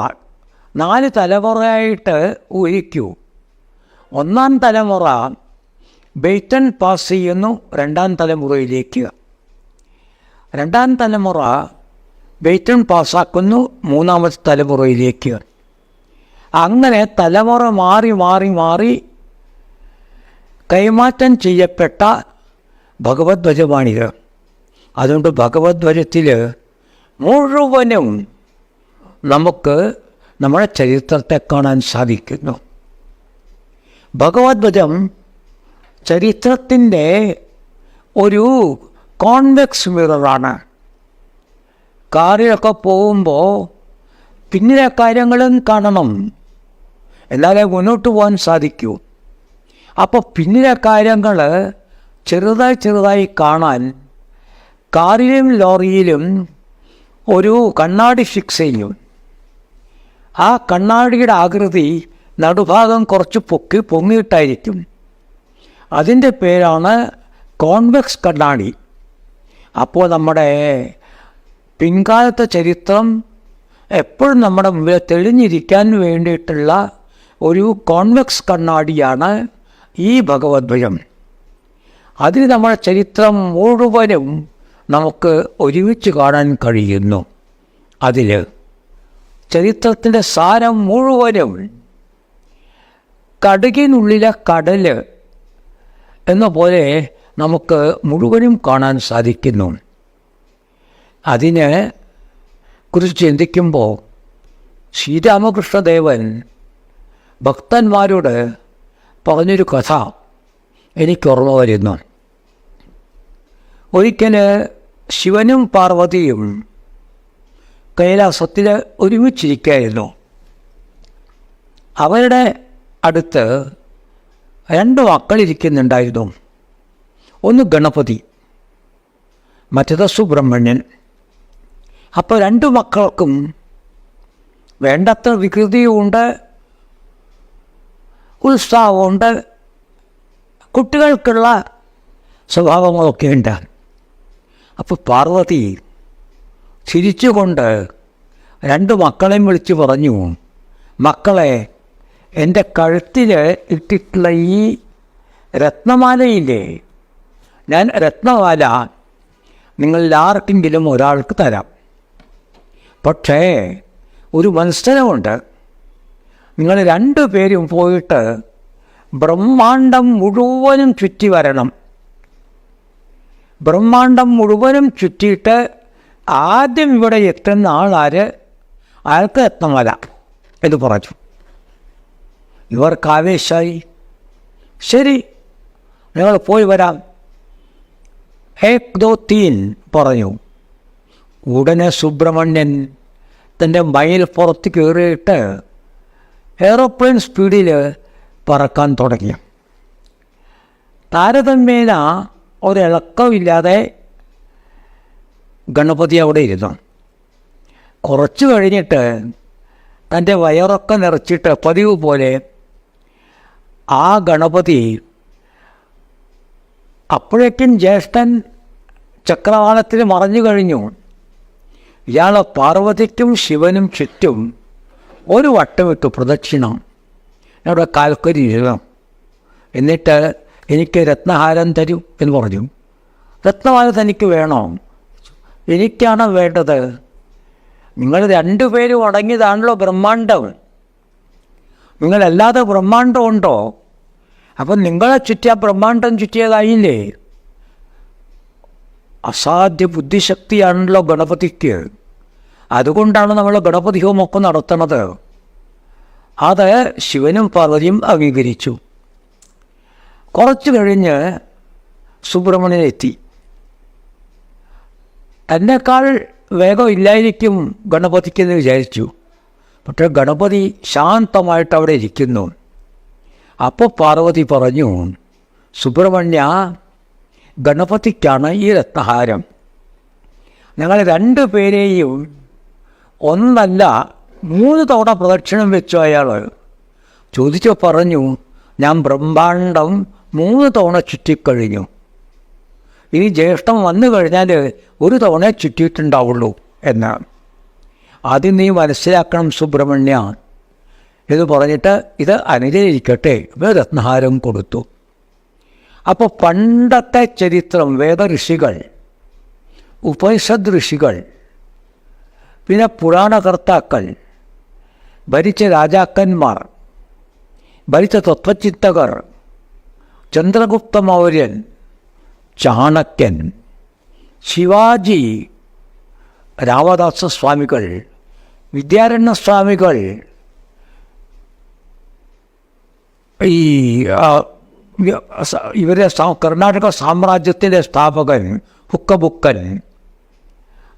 4 തലമുറയായിട്ട് ഊഹിക്കൂ. 1-ാം തലമുറ ബേറ്റൺ പാസ് ചെയ്യുന്നു 2-ാം തലമുറയിലേക്ക്. 2-ാം തലമുറ ബേറ്റൺ പാസ്സാക്കുന്നു 3-ാമത്തെ തലമുറയിലേക്ക്. അങ്ങനെ തലമുറ മാറി മാറി മാറി കൈമാറ്റം ചെയ്യപ്പെട്ട ഭഗവത്ധ്വജമാണിത്. അതുകൊണ്ട് ഭഗവത്ധ്വജത്തിൽ മുഴുവനും നമുക്ക് നമ്മുടെ ചരിത്രത്തെ കാണാൻ സാധിക്കുന്നു. ഭഗവത്ധ്വജം ചരിത്രത്തിൻ്റെ ഒരു കോൺവെക്സ് മിററാണ്. കാറിലൊക്കെ പോകുമ്പോൾ പിന്നിലെ കാര്യങ്ങളും കാണണം, എന്നാലേ മുന്നോട്ട് പോകാൻ സാധിക്കൂ. അപ്പോൾ പിന്നിലെ കാര്യങ്ങൾ ചെറുതായി ചെറുതായി കാണാൻ കാറിലും ലോറിയിലും ഒരു കണ്ണാടി ഫിക്സ് ചെയ്യും. ആ കണ്ണാടിയുടെ ആകൃതി നടുഭാഗം കുറച്ച് പൊങ്ങിയിട്ടായിരിക്കും. അതിൻ്റെ പേരാണ് കോൺവെക്സ് കണ്ണാടി. അപ്പോൾ നമ്മുടെ പിൻകാലത്തെ ചരിത്രം എപ്പോഴും നമ്മുടെ മുമ്പിൽ തെളിഞ്ഞിരിക്കാൻ വേണ്ടിയിട്ടുള്ള ഒരു കോൺവെക്സ് കണ്ണാടിയാണ് ഈ ഭഗവത്ധ്വജം. അതിൽ നമ്മുടെ ചരിത്രം മുഴുവനും നമുക്ക് ഒരുമിച്ച് കാണാൻ കഴിയുന്നു. അതിൽ ചരിത്രത്തിൻ്റെ സാരം മുഴുവനും കടുകിനുള്ളിലെ കടൽ എന്ന പോലെ നമുക്ക് മുഴുവനും കാണാൻ സാധിക്കുന്നു. അതിനെ കുറിച്ച് ചിന്തിക്കുമ്പോൾ ശ്രീരാമകൃഷ്ണദേവൻ ഭക്തന്മാരോട് പറഞ്ഞൊരു കഥ എനിക്കോർമ്മ വരുന്നു. ഒരിക്കൽ ശിവനും പാർവതിയും കൈലാസത്തിൽ ഒരുമിച്ചിരിക്കുകയായിരുന്നു. അവരുടെ അടുത്ത് 2 മക്കളിരിക്കുന്നുണ്ടായിരുന്നു. ഒന്ന് ഗണപതി, മറ്റേത് സുബ്രഹ്മണ്യൻ. അപ്പോൾ 2 മക്കൾക്കും വേണ്ടത്ര വികൃതിയുമുണ്ട്, ഉത്സാഹമുണ്ട്, കുട്ടികൾക്കുള്ള സ്വഭാവങ്ങളൊക്കെ ഉണ്ട്. അപ്പോൾ പാർവതി ചിരിച്ചുകൊണ്ട് 2 മക്കളെയും വിളിച്ച് പറഞ്ഞു, മക്കളെ, എൻ്റെ കഴുത്തിൽ ഇട്ടിട്ടുള്ള ഈ രത്നമാലയില്ലേ, ഞാൻ രത്നമാല നിങ്ങളിൽ ആർക്കെങ്കിലും ഒരാൾക്ക് തരാം. പക്ഷേ ഒരു മത്സരമുണ്ട്. നിങ്ങൾ 2 പേരും പോയിട്ട് ബ്രഹ്മാണ്ടം മുഴുവനും ചുറ്റി വരണം. ബ്രഹ്മാണ്ടം മുഴുവനും ചുറ്റിയിട്ട് ആദ്യം ഇവിടെ എത്തുന്ന ആളാര് അയാൾക്ക് രത്നമാല എന്ന് പറഞ്ഞു. ഇവർക്ക് ആവേശമായി. ശരി, ഞങ്ങൾ പോയി വരാം, 1 2 3 പറഞ്ഞു. ഉടനെ സുബ്രഹ്മണ്യൻ തൻ്റെ മയിൽ പുറത്ത് കയറിയിട്ട് എയ്റോപ്ലെയിൻ സ്പീഡിൽ പറക്കാൻ തുടങ്ങി. താരതമ്യേന ഒരിളക്കമില്ലാതെ ഗണപതി അവിടെ ഇരുന്നു. കുറച്ച് കഴിഞ്ഞിട്ട് തൻ്റെ വയറൊക്കെ നിറച്ചിട്ട് പതിവ് പോലെ ആ ഗണപതി, അപ്പോഴേക്കും ജ്യേഷ്ഠൻ ചക്രവാളത്തിൽ മറഞ്ഞു കഴിഞ്ഞു. ഇയാൾ പാർവതിക്കും ശിവനും ചുറ്റും ഒരു വട്ടമിട്ടു പ്രദക്ഷിണം. അവിടെ കാൽക്കരിയിരുന്നു. എന്നിട്ട് എനിക്ക് രത്നഹാരം തരൂ എന്ന് പറഞ്ഞു. രത്നഹാരം തനിക്ക് വേണോ? എനിക്കാണ് വേണ്ടത്. നിങ്ങൾ 2 പേരും അടങ്ങിയതാണല്ലോ ബ്രഹ്മാണ്ടം. നിങ്ങളല്ലാതെ ബ്രഹ്മാണ്ടം ഉണ്ടോ? അപ്പം നിങ്ങളെ ചുറ്റിയ ബ്രഹ്മാണ്ടം ചുറ്റിയതായില്ലേ? അസാധ്യ ബുദ്ധിശക്തിയാണല്ലോ ഗണപതിക്ക്. അതുകൊണ്ടാണ് നമ്മൾ ഗണപതി ഹോമമൊക്കെ നടത്തുന്നത്. അത് ശിവനും പാർവതിയും അംഗീകരിച്ചു. കുറച്ച് കഴിഞ്ഞ് സുബ്രഹ്മണ്യൻ എത്തി. എന്നെക്കാൾ വേഗം ഇല്ലായിരിക്കും ഗണപതിക്കെന്ന് വിചാരിച്ചു. പക്ഷേ ഗണപതി ശാന്തമായിട്ട് അവിടെ ഇരിക്കുന്നു. അപ്പോൾ പാർവതി പറഞ്ഞു, സുബ്രഹ്മണ്യ, ഗണപതിക്കാണ് ഈ രത്നഹാരം. ഞങ്ങൾ 2 പേരെയും ഒന്നല്ല 3 തവണ പ്രദക്ഷിണം വെച്ചു. അയാൾ ചോദിച്ചു പറഞ്ഞു, ഞാൻ ബ്രഹ്മാണ്ടം 3 തവണ ചുറ്റിക്കഴിഞ്ഞു. ഇനി ജ്യേഷ്ഠം വന്നു കഴിഞ്ഞാൽ 1 തവണ ചുറ്റിയിട്ടുണ്ടാവുള്ളൂ എന്ന്. ആദ്യം നീ മനസ്സിലാക്കണം സുബ്രഹ്മണ്യ എന്ന് പറഞ്ഞിട്ട് ഇത് അനുകരിക്കട്ടെ, രത്നഹാരം കൊടുത്തു. അപ്പോൾ പണ്ടത്തെ ചരിത്രം, വേദഋഷികൾ, ഉപനിഷദ് ഋഷികൾ, പിന്നെ പുരാണകർത്താക്കൾ, ഭരിച്ച രാജാക്കന്മാർ, ഭരിച്ച തത്വചിന്തകർ, ചന്ദ്രഗുപ്ത മൗര്യൻ, ചാണക്യൻ, ശിവാജി, രാമദാസ സ്വാമികൾ, വിദ്യാരണ്യ സ്വാമികൾ, ഈ ഇവരെ കർണാടക സാമ്രാജ്യത്തിൻ്റെ സ്ഥാപകൻ ഹുക്കബുക്കൻ,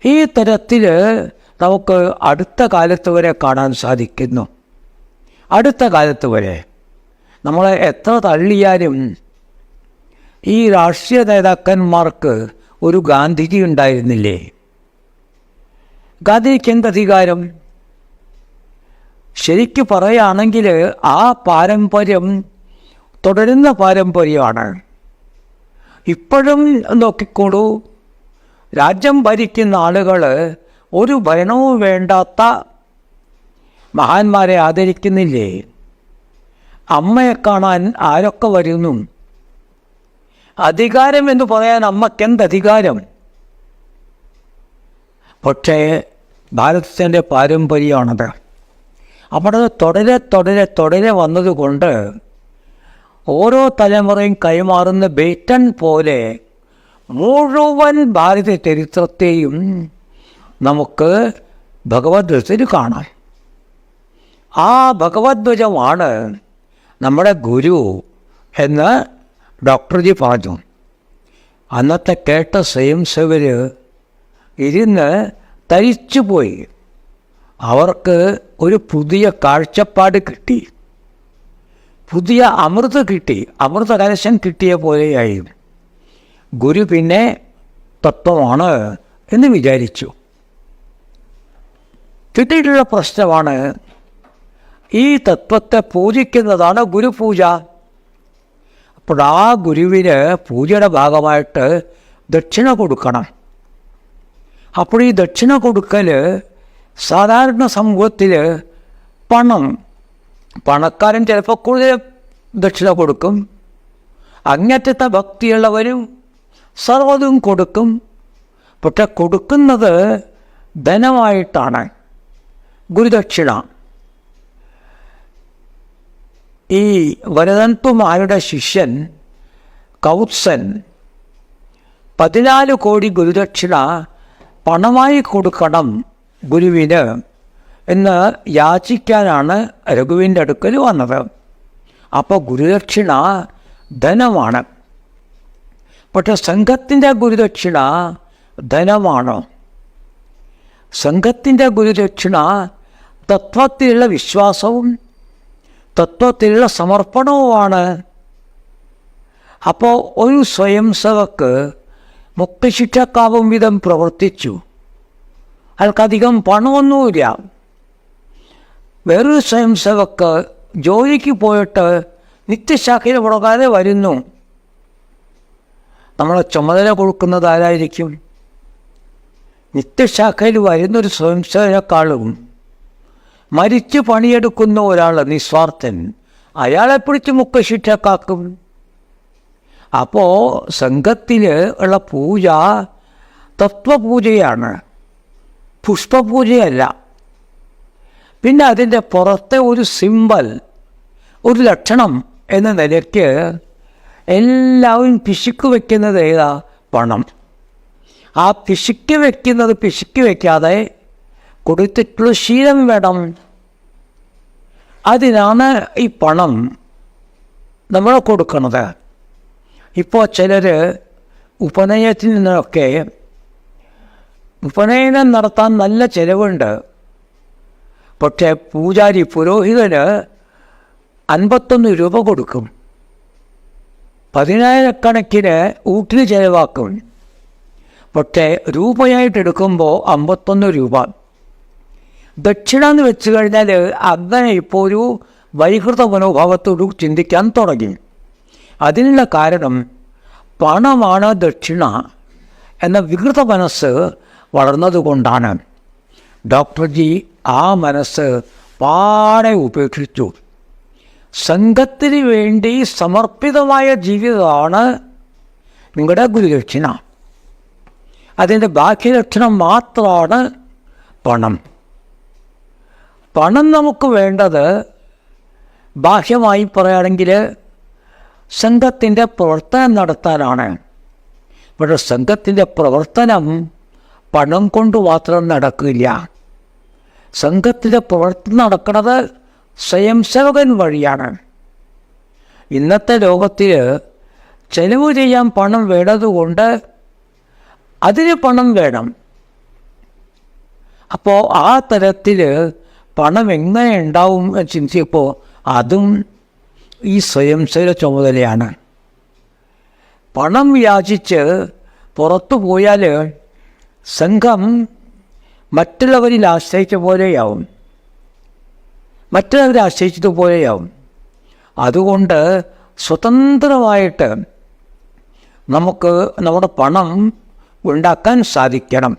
ഈ തരത്തിൽ നമുക്ക് അടുത്ത കാലത്ത് വരെ കാണാൻ സാധിക്കുന്നു. അടുത്ത കാലത്ത് വരെ നമ്മളെ എത്ര തള്ളിയാലും ഈ രാഷ്ട്രീയ നേതാക്കന്മാർക്ക് ഒരു ഗാന്ധിജി ഉണ്ടായിരുന്നില്ലേ? ഗാന്ധിജിക്ക് എന്ത് അധികാരം? ശരിക്കു പറയുകയാണെങ്കിൽ ആ പാരമ്പര്യം തുടരുന്ന പാരമ്പര്യമാണ്. ഇപ്പോഴും നോക്കിക്കോളൂ, രാജ്യം ഭരിക്കുന്ന ആളുകൾ ഒരു ഭരണവും വേണ്ടാത്ത മഹാന്മാരെ ആദരിക്കുന്നില്ലേ? അമ്മയെ കാണാൻ ആരൊക്കെ വരുന്നു? അധികാരം എന്ന് പറയാൻ അമ്മയ്ക്കെന്ത് അധികാരം? പക്ഷേ ഭാരതത്തിൻ്റെ പാരമ്പര്യമാണത്. അവിടെ തുടരെ തുടരെ തുടരെ വന്നതുകൊണ്ട് ഓരോ തലമുറയും കൈമാറുന്ന ബേറ്റൺ പോലെ മുഴുവൻ ഭാരത ചരിത്രത്തെയും നമുക്ക് ഭഗവത്ഗീതയിൽ കാണാം. ആ ഭഗവത്ഗീതമാണ് നമ്മുടെ ഗുരു എന്ന് ഡോക്ടർജി പറഞ്ഞു. അന്നത്തെ കേട്ട സ്വയം സേവർ ഇരുന്ന് തരിച്ചുപോയി. അവർക്ക് ഒരു പുതിയ കാഴ്ചപ്പാട് കിട്ടി, പുതിയ അമൃത് കിട്ടി, അമൃത കലശം കിട്ടിയ പോലെയായി. ഗുരു പിന്നെ തത്വമാണ് എന്ന് വിചാരിച്ചു. കിട്ടിയിട്ടുള്ള പ്രശ്നമാണ്, ഈ തത്വത്തെ പൂജിക്കുന്നതാണ് ഗുരുപൂജ. അപ്പോൾ ആ ഗുരുവിന് പൂജയുടെ ഭാഗമായിട്ട് ദക്ഷിണ കൊടുക്കണം. അപ്പോൾ ഈ ദക്ഷിണ കൊടുക്കൽ സാധാരണ സമൂഹത്തിൽ പണക്കാരൻ ചിലപ്പോൾ കൂടുതൽ ദക്ഷിണ കൊടുക്കും, അങ്ങറ്റത്തെ ഭക്തിയുള്ളവരും സർവ്വതും കൊടുക്കും. പക്ഷെ കൊടുക്കുന്നത് ധനമായിട്ടാണ്, ഗുരുദക്ഷിണ. ഈ വരദന്തുമാരുടെ ശിഷ്യൻ കൗത്സൻ 14 കോടി ഗുരുദക്ഷിണ പണമായി കൊടുക്കണം ഗുരുവിന് എന്ന് യാചിക്കാനാണ് രഘുവിൻ്റെ അടുക്കൽ വന്നത്. അപ്പോൾ ഗുരുദക്ഷിണ ധനമാണ്. പക്ഷെ സംഘത്തിൻ്റെ ഗുരുദക്ഷിണ ധനമാണോ? സംഘത്തിൻ്റെ ഗുരുദക്ഷിണ തത്വത്തിലുള്ള വിശ്വാസവും തത്വത്തിലുള്ള സമർപ്പണവുമാണ്. അപ്പോൾ ഒരു സ്വയം സേവക്ക് മുക്തശിക്ഷക്കാവും വിധം പ്രവർത്തിച്ചു, അയാൾക്കധികം പണമൊന്നുമില്ല. വേറൊരു സ്വയം സേവക്ക് ജോലിക്ക് പോയിട്ട് നിത്യശാഖയിൽ മുടങ്ങാതെ വരുന്നു. നമ്മളെ ചുമതല കൊടുക്കുന്നത് ആരായിരിക്കും? നിത്യശാഖയിൽ വരുന്നൊരു സ്വയം സേവനക്കാളും മരിച്ച് പണിയെടുക്കുന്ന ഒരാൾ നിസ്വാർത്ഥൻ, അയാളെ പിടിച്ച് മുക്തശിക്ഷക്കാക്കും. അപ്പോൾ സംഘത്തിൽ ഉള്ള പൂജ തത്വപൂജയാണ്, പുഷ്പപൂജയല്ല. പിന്നെ അതിൻ്റെ പുറത്തെ ഒരു സിമ്പൽ, ഒരു ലക്ഷണം എന്ന നിലയ്ക്ക് എല്ലാവരും പിശുക്ക് വയ്ക്കുന്നത് ഏതാ? പണം. ആ പിശുക്ക് വയ്ക്കുന്നത് പിശുക്ക് വയ്ക്കാതെ കൊടുത്തിട്ടുള്ള ശീലം വേണം. അതിനാണ് ഈ പണം നമ്മൾ കൊടുക്കുന്നത്. ഇപ്പോൾ ചിലർ ഉപനയനത്തിൽ നിന്നൊക്കെ, ഉപനയനം നടത്താൻ നല്ല ചിലവുണ്ട്, പക്ഷേ പൂജാരി പുരോഹിതന് 51 രൂപ കൊടുക്കും. 10,000-കണക്കിന് ഊട്ടിന് ചെലവാക്കും. പക്ഷേ രൂപയായിട്ട് എടുക്കുമ്പോൾ 51 രൂപ. ദക്ഷിണ എന്ന് വെച്ച് കഴിഞ്ഞാൽ അങ്ങനെ ഇപ്പോൾ ഒരു വൈകൃത മനോഭാവത്തോട് ചിന്തിക്കാൻ തുടങ്ങി. അതിനുള്ള കാരണം പണമാണ് ദക്ഷിണ എന്ന വികൃത മനസ്സ് വളർന്നതുകൊണ്ടാണ്. ഡോക്ടർ ജി ആ മനസ്സ് പാടെ ഉപേക്ഷിച്ചു. സംഘത്തിന് വേണ്ടി സമർപ്പിതമായ ജീവിതമാണ് നിങ്ങളുടെ ഗുരുദക്ഷിണ. അതിൻ്റെ ബാഹ്യലക്ഷണം മാത്രമാണ് പണം. പണം നമുക്ക് വേണ്ടത് ബാഹ്യമായി പറയുകയാണെങ്കിൽ സംഘത്തിൻ്റെ പ്രവർത്തനം നടത്താനാണ്. പക്ഷേ സംഘത്തിൻ്റെ പ്രവർത്തനം പണം കൊണ്ട് മാത്രം നടക്കില്ല. സംഘത്തിൻ്റെ പ്രവർത്തനം നടക്കുന്നത് സ്വയം സേവകൻ വഴിയാണ്. ഇന്നത്തെ ലോകത്തിൽ ചെലവ് ചെയ്യാൻ പണം വേണ്ടതുകൊണ്ട് അതിന് പണം വേണം. അപ്പോൾ ആ തരത്തിൽ പണം എങ്ങനെ ഉണ്ടാവും എന്ന് ചിന്തിച്ചപ്പോൾ അതും ഈ സ്വയം സേവന ചുമതലയാണ്. പണം യാചിച്ച് പുറത്തു പോയാൽ സംഘം മറ്റുള്ളവരിൽ ആശ്രയിച്ച പോലെയാവും, മറ്റുള്ളവരെ ആശ്രയിച്ചതുപോലെയാവും. അതുകൊണ്ട് സ്വതന്ത്രമായിട്ട് നമുക്ക് നമ്മുടെ പണം ഉണ്ടാക്കാൻ സാധിക്കണം.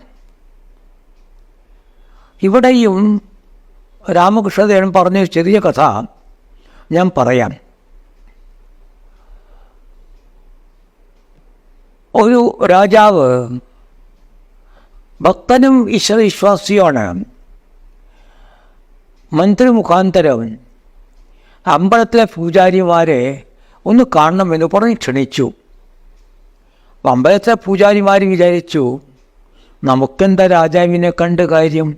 ഇവിടെയും രാമകൃഷ്ണദേവൻ പറഞ്ഞ ചെറിയ കഥ ഞാൻ പറയാം. ഒരു രാജാവ് ഭക്തനും ഈശ്വരവിശ്വാസിയാണ്. മന്ത്രി മുഖാന്തരം അമ്പലത്തിലെ പൂജാരിമാരെ ഒന്ന് കാണണമെന്ന് പറഞ്ഞ് ക്ഷണിച്ചു. അമ്പലത്തിലെ പൂജാരിമാർ വിചാരിച്ചു, നമുക്കെന്താ രാജാവിനെ കണ്ട് കാര്യം,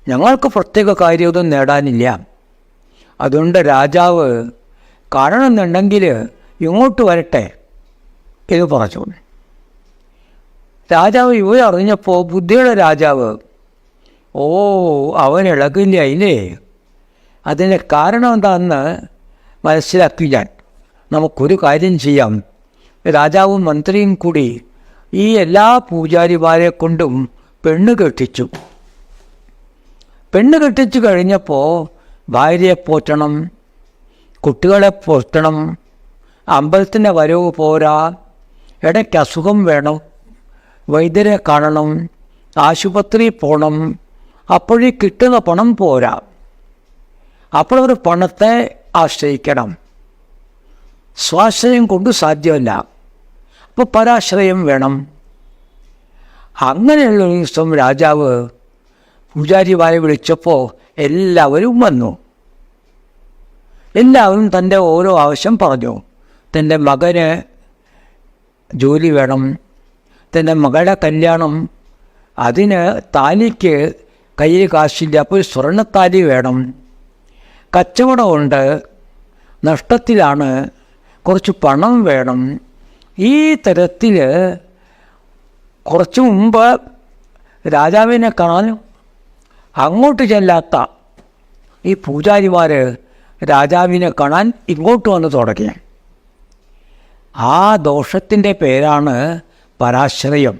ഞങ്ങൾക്ക് പ്രത്യേക കാര്യമൊന്നും നേടാനില്ല. അതുകൊണ്ട് രാജാവ് കാണണമെന്നുണ്ടെങ്കിൽ ഇങ്ങോട്ട് വരട്ടെ എന്ന് പറഞ്ഞു. രാജാവ് ഇവരറിഞ്ഞപ്പോൾ ബുദ്ധിയുടെ രാജാവ്, ഓ അവൻ ഇളകില്ല ഇല്ലേ, അതിൻ്റെ കാരണം എന്താണെന്ന് മനസ്സിലാക്കി ഞാൻ. നമുക്കൊരു കാര്യം ചെയ്യാം. രാജാവും മന്ത്രിയും കൂടി ഈ എല്ലാ പൂജാരിമാരെ കൊണ്ടും പെണ്ണ് കെട്ടിച്ചു. പെണ്ണ് കെട്ടിച്ചു കഴിഞ്ഞപ്പോൾ ഭാര്യയെ പോറ്റണം, കുട്ടികളെ പോറ്റണം, അമ്പലത്തിൻ്റെ വരവ് പോരാ, ഇടയ്ക്ക് അസുഖം വേണം, വൈദ്യരെ കാണണം, ആശുപത്രി പോകണം. അപ്പോഴീ കിട്ടുന്ന പണം പോരാ. അപ്പോഴൊരു പണത്തെ ആശ്രയിക്കണം. സ്വാശ്രയം കൊണ്ട് സാധ്യമല്ല. അപ്പോൾ പരാശ്രയം വേണം. അങ്ങനെയുള്ള ഒരു ദിവസം രാജാവ് പൂജാരിമാരെ വിളിച്ചപ്പോൾ എല്ലാവരും വന്നു. എല്ലാവരും തൻ്റെ ഓരോ ആവശ്യം പറഞ്ഞു. തൻ്റെ മകന് ജോലി വേണം, തൻ്റെ മകളുടെ കല്യാണം, അതിന് താലിക്ക് കയ്യിൽ കാശില്ല, അപ്പോൾ ഒരു സ്വർണ്ണത്താലി വേണം, കച്ചവടമുണ്ട്, നഷ്ടത്തിലാണ്, കുറച്ച് പണം വേണം. ഈ തരത്തിൽ കുറച്ച് മുമ്പ് രാജാവിനെ കാണാൻ അങ്ങോട്ട് ചെല്ലാത്ത ഈ പൂജാരിമാർ രാജാവിനെ കാണാൻ ഇങ്ങോട്ട് വന്ന് തുടങ്ങി. ആ ദോഷത്തിൻ്റെ പേരാണ് പരാശ്രയം.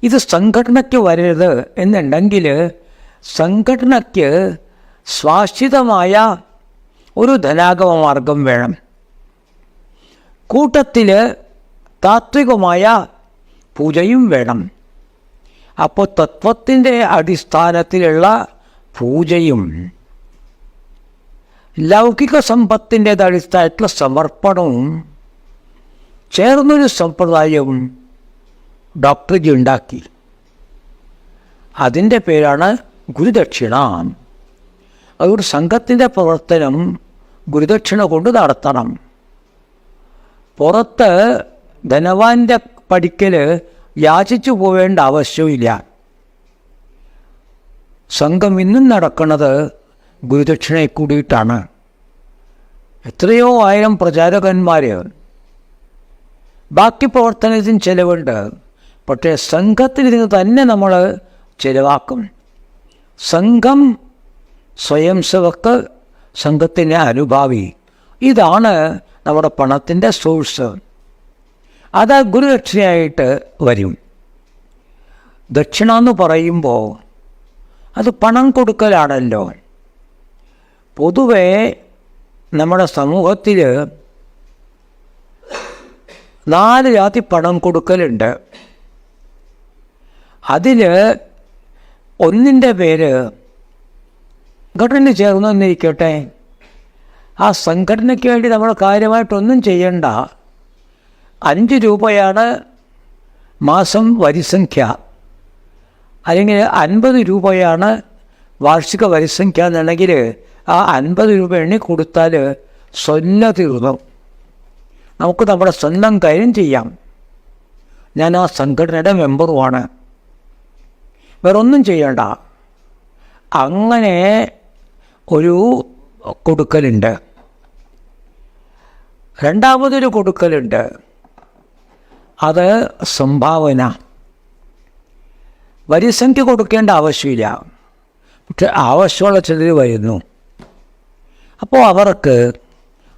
ഇത് സംഘടനയ്ക്ക് വരരുത് എന്നുണ്ടെങ്കിൽ സംഘടനയ്ക്ക് സ്വാശ്രിതമായ ഒരു ധനാഗമ മാർഗം വേണം. കൂട്ടത്തിൽ താത്വികമായ പൂജയും വേണം. അപ്പോൾ തത്വത്തിൻ്റെ അടിസ്ഥാനത്തിലുള്ള പൂജയും ലൗകിക സമ്പത്തിൻ്റെ അടിസ്ഥാനത്തിലുള്ള സമർപ്പണവും ചേർന്നൊരു സമ്പ്രദായം ഡോക്ടർ ജി ഉണ്ടാക്കി. അതിൻ്റെ പേരാണ് ഗുരുദക്ഷിണ. അതൊരു സംഘത്തിൻ്റെ പ്രവർത്തനം ഗുരുദക്ഷിണ കൊണ്ട് നടത്തണം. പുറത്ത് ധനവാൻ്റെ പടിക്കൽ യാചിച്ചു പോവേണ്ട ആവശ്യമില്ല. സംഘം ഇന്നും നടക്കുന്നത് ഗുരുദക്ഷിണയെ കൂടിയിട്ടാണ്. എത്രയോ ആയിരം പ്രചാരകന്മാർ, ബാക്കി പ്രവർത്തനത്തിന് ചിലവുണ്ട്. പക്ഷേ സംഘത്തിൽ നിന്ന് തന്നെ നമ്മൾ ചിലവാക്കും. സംഘം സ്വയം സേവക്, സംഘത്തിൻ്റെ അനുഭാവി. ഇതാണ് നമ്മുടെ പണത്തിൻ്റെ സോഴ്സ്. അത് ഗുരുദക്ഷിണയായിട്ട് വരും. ദക്ഷിണ എന്ന് പറയുമ്പോൾ അത് പണം കൊടുക്കലാണല്ലോ. പൊതുവെ നമ്മുടെ സമൂഹത്തിൽ 4 ജാതി പണം കൊടുക്കലുണ്ട്. അതിൽ ഒന്നിൻ്റെ പേര് സംഘടന ചേർന്നെന്നിരിക്കട്ടെ, ആ സംഘടനയ്ക്ക് വേണ്ടി നമ്മൾ കാര്യമായിട്ടൊന്നും ചെയ്യണ്ട. 5 രൂപയാണ് മാസം വരിസംഖ്യ, അല്ലെങ്കിൽ 50 രൂപയാണ് വാർഷിക വരിസംഖ്യ എന്നുണ്ടെങ്കിൽ ആ 50 രൂപ എണ്ണി കൊടുത്താൽ തീർന്നു. നമുക്ക് നമ്മുടെ സ്വന്തം കാര്യം ചെയ്യാം. ഞാൻ ആ സംഘടനയുടെ മെമ്പറുമാണ്, വേറെ ഒന്നും ചെയ്യണ്ട. അങ്ങനെ ഒരു കൊടുക്കലുണ്ട്. രണ്ടാമതൊരു കൊടുക്കലുണ്ട്, അത് സംഭാവന. വരിസംഖ്യ കൊടുക്കേണ്ട ആവശ്യമില്ല, പക്ഷെ ആവശ്യമുള്ള ചിലർ വരുന്നു. അപ്പോൾ അവർക്ക്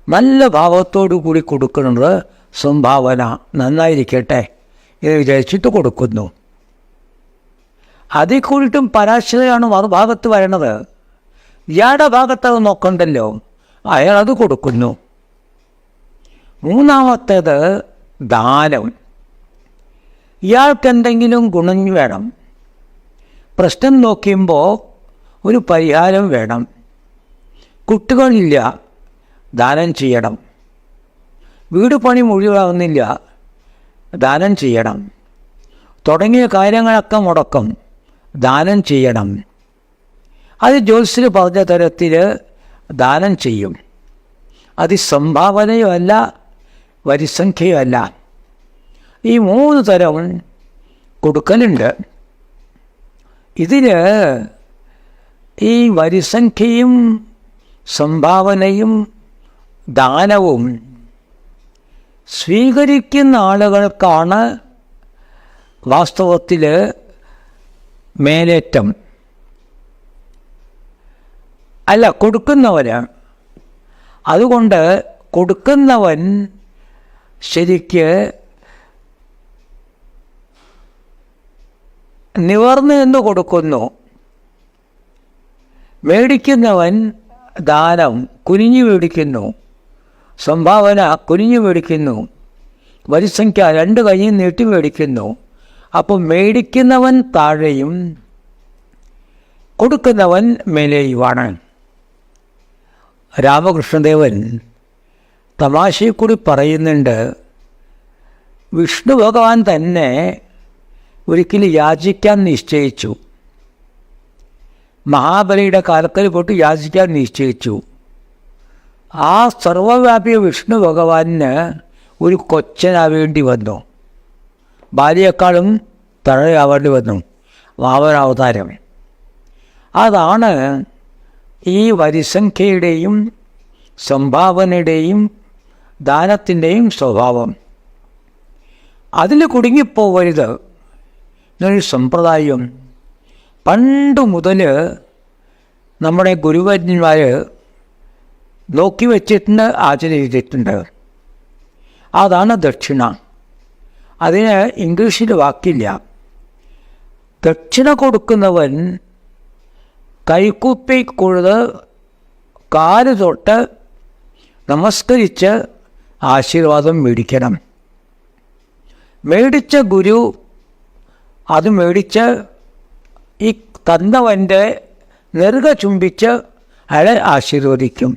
നല്ല ഭാവത്തോടു കൂടി കൊടുക്കുന്നത് സംഭാവന. നന്നായിരിക്കട്ടെ എന്ന് വിചാരിച്ചിട്ട് കൊടുക്കുന്നു. അതിൽ കൂടിയിട്ടും പരാശരയാണ് മറുഭാഗത്ത് വരണത്. ഇയാളുടെ ഭാഗത്തത് നോക്കണ്ടല്ലോ, അയാളത് കൊടുക്കുന്നു. മൂന്നാമത്തേത് ദാനം. ഇയാൾക്ക് എന്തെങ്കിലും ഗുണം വേണം, പ്രശ്നം നോക്കുമ്പോൾ ഒരു പരിഹാരം വേണം. കുട്ടികളില്ല, ദാനം ചെയ്യണം. വീട് പണി മുഴുവനാകുന്നില്ല, ദാനം ചെയ്യണം. തുടങ്ങിയ കാര്യങ്ങളൊക്കെ മുടക്കം, ദാനം ചെയ്യണം. അത് ജ്യോത്സ്യർ പറഞ്ഞ തരത്തിൽ ദാനം ചെയ്യും. അത് സംഭാവനയോ അല്ല, വരിസംഖ്യയോ അല്ല. ഈ 3 തരം കൊടുക്കലുണ്ട്. ഇതിൽ ഈ വരിസംഖ്യയും സംഭാവനയും ദാനവും സ്വീകരിക്കുന്ന ആളുകൾക്കാണ് വാസ്തവത്തിൽ മേലേറ്റം. അല്ല, കൊടുക്കുന്നവന്. അതുകൊണ്ട് കൊടുക്കുന്നവൻ ശരിക്ക് നിവർന്നു നിന്ന് കൊടുക്കുന്നു. മേടിക്കുന്നവൻ ദാനം കുനിഞ്ഞു മേടിക്കുന്നു, സംഭാവന കുനിഞ്ഞു മേടിക്കുന്നു, വരിസംഖ്യ 2 കൈയും നീട്ടി മേടിക്കുന്നു. അപ്പോൾ മേടിക്കുന്നവൻ താഴെയും കൊടുക്കുന്നവൻ മേലെയുമാണ്. രാമകൃഷ്ണദേവൻ തമാശയിൽ കൂടി പറയുന്നുണ്ട്, വിഷ്ണു ഭഗവാൻ തന്നെ ഒരിക്കലും യാചിക്കാൻ നിശ്ചയിച്ചു. മഹാബലിയുടെ കാലത്തിൽ പോയിട്ട് യാചിക്കാൻ നിശ്ചയിച്ചു. ആ സർവവ്യാപിയ വിഷ്ണു ഭഗവാന് ഒരു കൊച്ചനാവേണ്ടി വന്നു. ബാലിയേക്കാളും തഴയാവേണ്ടി വന്നു, വാമനാവതാരം. അതാണ് ഈ വരിസംഖ്യയുടെയും സംഭാവനയുടെയും ദാനത്തിൻ്റെയും സ്വഭാവം. അതിൽ കുടുങ്ങിപ്പോവരുത് എന്നൊരു സമ്പ്രദായം പണ്ട് മുതൽ നമ്മുടെ ഗുരുവര്യന്മാർ നോക്കി വച്ചിട്ടുണ്ട്, ആചരിച്ചിട്ടുണ്ട്. അതാണ് ദക്ഷിണ. അതിന് ഇംഗ്ലീഷിൽ വാക്കില്ല. ദക്ഷിണ കൊടുക്കുന്നവൻ കൈക്കുപ്പി കൊഴുത് കാല് തൊട്ട് നമസ്കരിച്ച് ആശീർവാദം മേടിക്കണം. മേടിച്ച ഗുരു അത് മേടിച്ച് ഈ തന്നവൻ്റെ നെറുക ചുംബിച്ച് അയാളെ ആശീർവദിക്കും.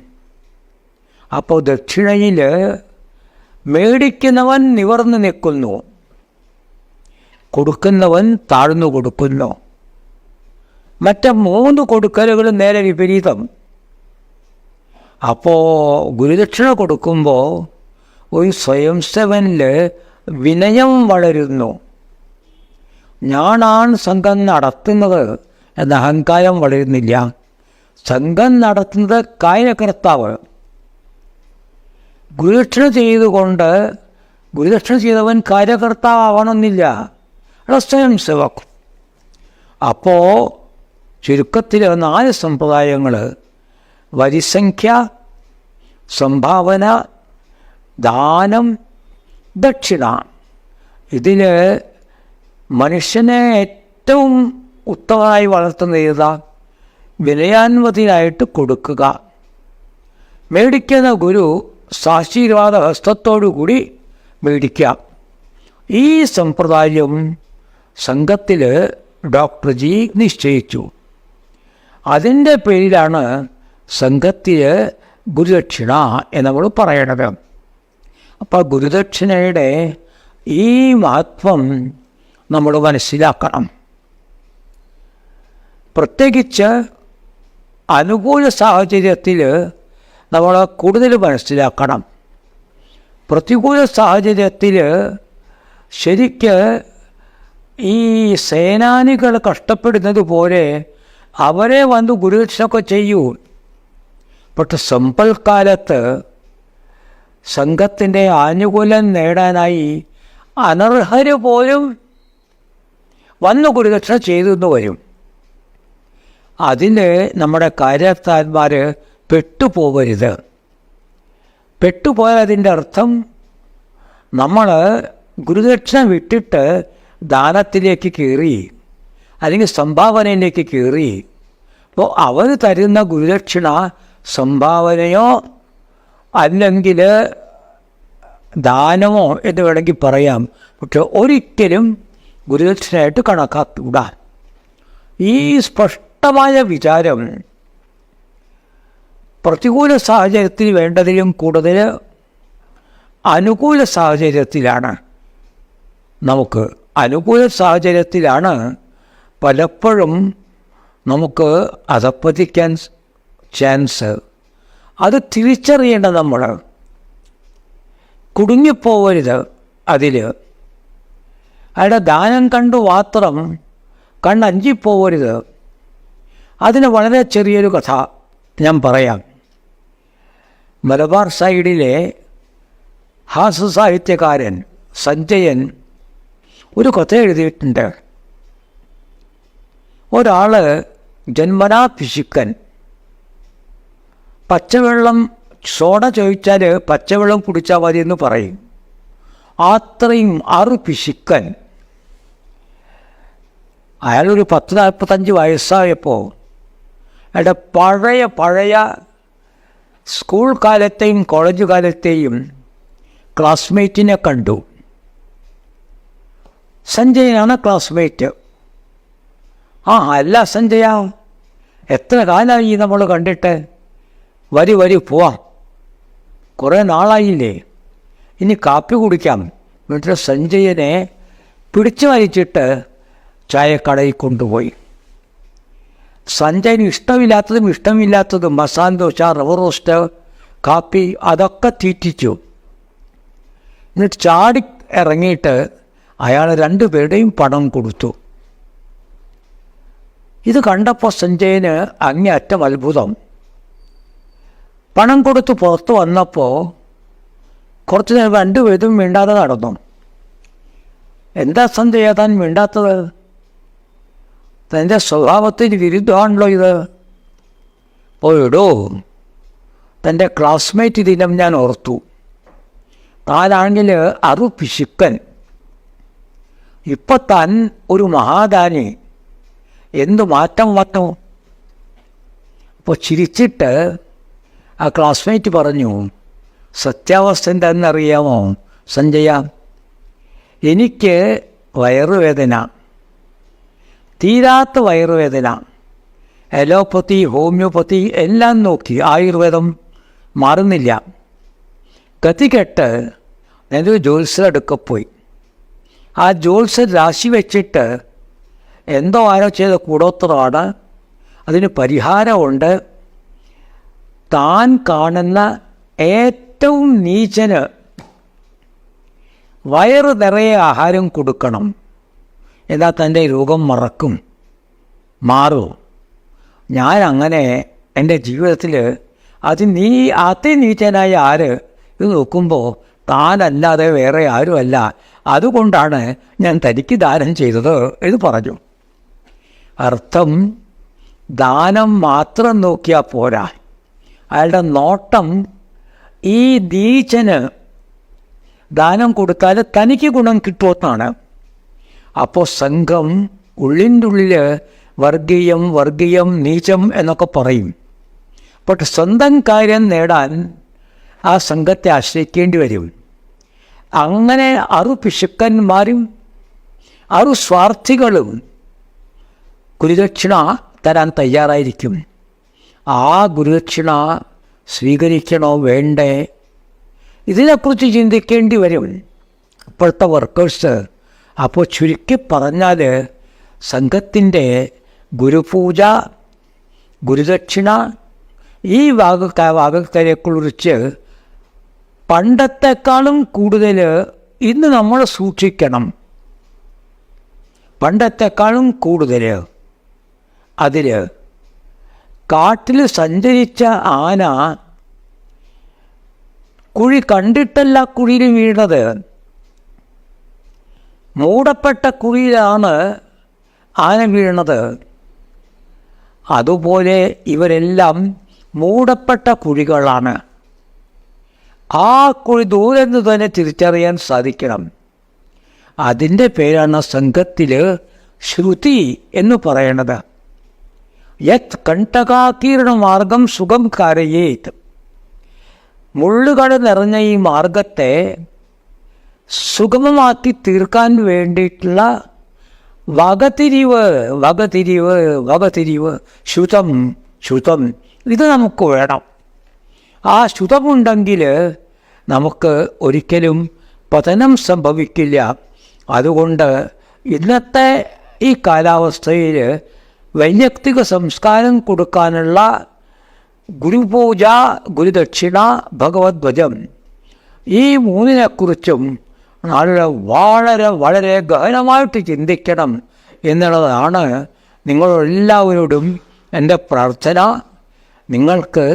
അപ്പോൾ ദക്ഷിണയിൽ മേടിക്കുന്നവൻ നിവർന്നു നിൽക്കുന്നു, കൊടുക്കുന്നവൻ താഴ്ന്നു കൊടുക്കുന്നു. മറ്റ് 3 കൊടുക്കലുകൾ നേരെ വിപരീതം. അപ്പോൾ ഗുരുദക്ഷിണ കൊടുക്കുമ്പോൾ ഒരു സ്വയം സേവനിൽ വിനയം വളരുന്നു. ഞാനാണ് സംഘം നടത്തുന്നത് എന്ന അഹങ്കാരം വളരുന്നില്ല. സംഘം നടത്തുന്നത് കാര്യകർത്താവ്. ഗുരുദക്ഷിണ ചെയ്തുകൊണ്ട് ഗുരുദക്ഷിണ ചെയ്തവൻ കാര്യകർത്താവണമെന്നില്ല, സ്വയം സേവക്. അപ്പോൾ ചുരുക്കത്തിൽ 4 സമ്പ്രദായങ്ങൾ വരിസംഖ്യ, സംഭാവന, ദാനം, ദക്ഷിണ. ഇതിൽ മനുഷ്യനെ ഏറ്റവും ഉത്തമമായി വളർത്തുന്ന ഏതാ? വിനയാൻവതിയായിട്ട് കൊടുക്കുക. മേടിക്കുന്ന ഗുരു സാശീർവാദ ഹസ്തത്തോടുകൂടി മേടിക്കാം. ഈ സമ്പ്രദായം സംഘത്തിൽ ഡോക്ടർ ജി നിശ്ചയിച്ചു. അതിൻ്റെ പേരിലാണ് സംഘത്തിൽ ഗുരുദക്ഷിണ എന്ന് നമ്മൾ പറയണത്. അപ്പോൾ ഗുരുദക്ഷിണയുടെ ഈ മഹത്വം നമ്മൾ മനസ്സിലാക്കണം. പ്രത്യേകിച്ച് അനുകൂല സാഹചര്യത്തിൽ നമ്മൾ കൂടുതൽ മനസ്സിലാക്കണം. പ്രതികൂല സാഹചര്യത്തിൽ ശരിക്ക് ഈ സേനാനികൾ കഷ്ടപ്പെടുന്നത് പോലെ അവരെ വന്ന് ഗുരുദക്ഷിണയൊക്കെ ചെയ്യൂ. പക്ഷെ സമ്പൽക്കാലത്ത് സംഘത്തിൻ്റെ ആനുകൂല്യം നേടാനായി അനർഹർ പോലും വന്ന് ഗുരുദക്ഷിണ ചെയ്തെന്ന് വരും. അതിന് നമ്മുടെ കാര്യസ്ഥാന്മാർ പെട്ടുപോകരുത്. പെട്ടുപോയതിൻ്റെ അർത്ഥം നമ്മൾ ഗുരുദക്ഷിണ വിട്ടിട്ട് ദാനത്തിലേക്ക് കയറി, അല്ലെങ്കിൽ സംഭാവനയിലേക്ക് കയറി. അപ്പോൾ അവർ തരുന്ന ഗുരുദക്ഷിണ സംഭാവനയോ അല്ലെങ്കിൽ ദാനമോ എന്ന് വേണമെങ്കിൽ പറയാം. പക്ഷെ ഒരിക്കലും ഗുരുദക്ഷിണയായിട്ട് കണക്കാക്കൂടാ. ഈ സ്പഷ്ടമായ വിചാരം പ്രതികൂല സാഹചര്യത്തിൽ വേണ്ടതിലും കൂടുതൽ അനുകൂല സാഹചര്യത്തിലാണ്. നമുക്ക് അനുകൂല സാഹചര്യത്തിലാണ് പലപ്പോഴും നമുക്ക് അധപ്പതിക്കാൻ ചാൻസ്. അത് തിരിച്ചറിയേണ്ട നമ്മൾ. കുടുങ്ങിപ്പോവരുത് അതിൽ. അയാളുടെ ദാനം കണ്ടു മാത്രം കണ്ണഞ്ചിപ്പോവരുത്. അതിന് വളരെ ചെറിയൊരു കഥ ഞാൻ പറയാം. മലബാർ സൈഡിലെ ഹാസ്യസാഹിത്യകാരൻ സഞ്ജയൻ ഒരു കഥ എഴുതിയിട്ടുണ്ട്. ഒരാൾ ജന്മനാ പിശുക്കൻ. പച്ചവെള്ളം സോഡ ചോദിച്ചാൽ പച്ചവെള്ളം കുടിച്ചാൽ മതി എന്ന് പറയും. അത്രയും പിശുക്കൻ. അയാളൊരു 40-45 വയസ്സായപ്പോൾ അയാളുടെ പഴയ സ്കൂൾ കാലത്തെയും കോളേജ് കാലത്തെയും ക്ലാസ്മേറ്റിനെ കണ്ടു. സഞ്ജയനാണ് ക്ലാസ്മേറ്റ്. അല്ല സഞ്ജയ, എത്ര കാലമായി നമ്മൾ കണ്ടിട്ട്? വരി പോവാം, കുറേ നാളായില്ലേ, ഇനി കാപ്പി കുടിക്കാം. എന്നിട്ട് സഞ്ജയനെ പിടിച്ചു വലിച്ചിട്ട് ചായക്കടയിൽ കൊണ്ടുപോയി. സഞ്ജയന് ഇഷ്ടമില്ലാത്തതും മസാല ദോശ, റവ റോസ്റ്റ്, കാപ്പി അതൊക്കെ തീറ്റിച്ചു. എന്നിട്ട് ചാടി ഇറങ്ങിയിട്ട് അയാൾ 2 പേരുടെയും പണം കൊടുത്തു. ഇത് കണ്ടപ്പോൾ സഞ്ജയന് അങ്ങേയറ്റം അത്ഭുതം. പണം കൊടുത്ത് പുറത്ത് വന്നപ്പോൾ കുറച്ച് നേരം 2 പേരും മിണ്ടാതെ നടന്നു. എന്താ സഞ്ജയ താൻ മിണ്ടാത്തത്? തൻ്റെ സ്വഭാവത്തിന് വിരുദ്ധമാണല്ലോ ഇത്. പോയിടോ, തൻ്റെ ക്ലാസ്മേറ്റ് ദിനം ഞാൻ ഓർത്തു. താനാണെങ്കിൽ പിശുക്കൻ. ഇപ്പം താൻ ഒരു മഹാദാനി. എന്തു മാറ്റം വന്നു? അപ്പോൾ ചിരിച്ചിട്ട് ആ ക്ലാസ്മേറ്റ് പറഞ്ഞു, സത്യാവസ്ഥ എന്താണെന്നറിയാമോ സഞ്ജയ? എനിക്ക് വയറുവേദന, തീരാത്ത വയറുവേദന. അലോപ്പതി, ഹോമിയോപ്പതി എല്ലാം നോക്കി, ആയുർവേദം മാറുന്നില്ല. ഗതികെട്ട് ഞാനൊരു ജ്യോത്സ്യരുടെ പോയി. ആ ജ്യോത്സ്യർ രാശി വെച്ചിട്ട് എന്തോ ആരോ ചെയ്ത കൂടോത്രമാണ്, അതിന് പരിഹാരമുണ്ട്. താൻ കാണുന്ന ഏറ്റവും നീചന് വയറ് നിറയെ ആഹാരം കൊടുക്കണം, എന്നാൽ തൻ്റെ രോഗം മാറും. ഞാൻ അങ്ങനെ എൻ്റെ ജീവിതത്തിൽ അതിനീചനായ ആര് ഇത് നോക്കുമ്പോൾ താനല്ലാതെ വേറെ ആരുമല്ല, അതുകൊണ്ടാണ് ഞാൻ തനിക്ക് ദാനം ചെയ്തത് എന്ന് പറഞ്ഞു. അർത്ഥം ദാനം മാത്രം നോക്കിയാൽ പോരാ, അയാളുടെ നോട്ടം ഈ നീചന് ദാനം കൊടുത്താൽ തനിക്ക് ഗുണം കിട്ടുമെന്നാണ്. അപ്പോൾ സംഘം ഉള്ളിൻ്റെ ഉള്ളിൽ വർഗീയം നീചം എന്നൊക്കെ പറയും. പക്ഷെ സ്വന്തം കാര്യം നേടാൻ ആ സംഘത്തെ ആശ്രയിക്കേണ്ടി വരും. അങ്ങനെ പിശുക്കന്മാരും സ്വാർത്ഥികളും ഗുരുദക്ഷിണ തരാൻ തയ്യാറായിരിക്കും. ആ ഗുരുദക്ഷിണ സ്വീകരിക്കണോ വേണ്ടേ, ഇതിനെക്കുറിച്ച് ചിന്തിക്കേണ്ടി വരും ഇപ്പോഴത്തെ വർക്കേഴ്സ്. അപ്പോൾ ചുരുക്കി പറഞ്ഞാൽ സംഘത്തിൻ്റെ ഗുരുപൂജ, ഗുരുദക്ഷിണ ഈ ഭാഗത്തെക്കുറിച്ച് പണ്ടത്തെക്കാളും കൂടുതൽ ഇന്ന് നമ്മൾ സൂക്ഷിക്കണം. പണ്ടത്തെക്കാളും കൂടുതൽ അതിൽ കാട്ടിൽ സഞ്ചരിച്ച ആന കുഴി കണ്ടിട്ടല്ല കുഴിയിൽ വീണത്, മൂടപ്പെട്ട കുഴിയിലാണ് ആന വീണത്. അതുപോലെ ഇവരെല്ലാം മൂടപ്പെട്ട കുഴികളാണ്. ആ കുഴി ദൂരെ നിന്ന് തന്നെ തിരിച്ചറിയാൻ സാധിക്കണം. അതിൻ്റെ പേരാണ് സംഘത്തിൽ ശ്രുതി എന്ന് പറയണത്. യത് കണ്ടകാകീർണ മാർഗം സുഖം കാരയേത്. മുള്ളുകൾ നിറഞ്ഞ ഈ മാർഗത്തെ സുഗമമാക്കി തീർക്കാൻ വേണ്ടിയിട്ടുള്ള വകതിരിവ് ശ്രുതം ഇത് നമുക്ക് വേണം. ആ ശ്രുതമുണ്ടെങ്കിൽ നമുക്ക് ഒരിക്കലും പതനം സംഭവിക്കില്ല. അതുകൊണ്ട് ഇന്നത്തെ ഈ കാലാവസ്ഥയിൽ വൈയക്തിക സംസ്കാരം കൊടുക്കാനുള്ള ഗുരുപൂജ, ഗുരുദക്ഷിണ, ഭഗവദ്വചം ഈ മൂന്നിനെക്കുറിച്ചും വളരെ ഗഹനമായിട്ട് ചിന്തിക്കണം എന്നുള്ളതാണ് നിങ്ങളെല്ലാവരോടും എൻ്റെ പ്രാർത്ഥന. നിങ്ങൾക്ക്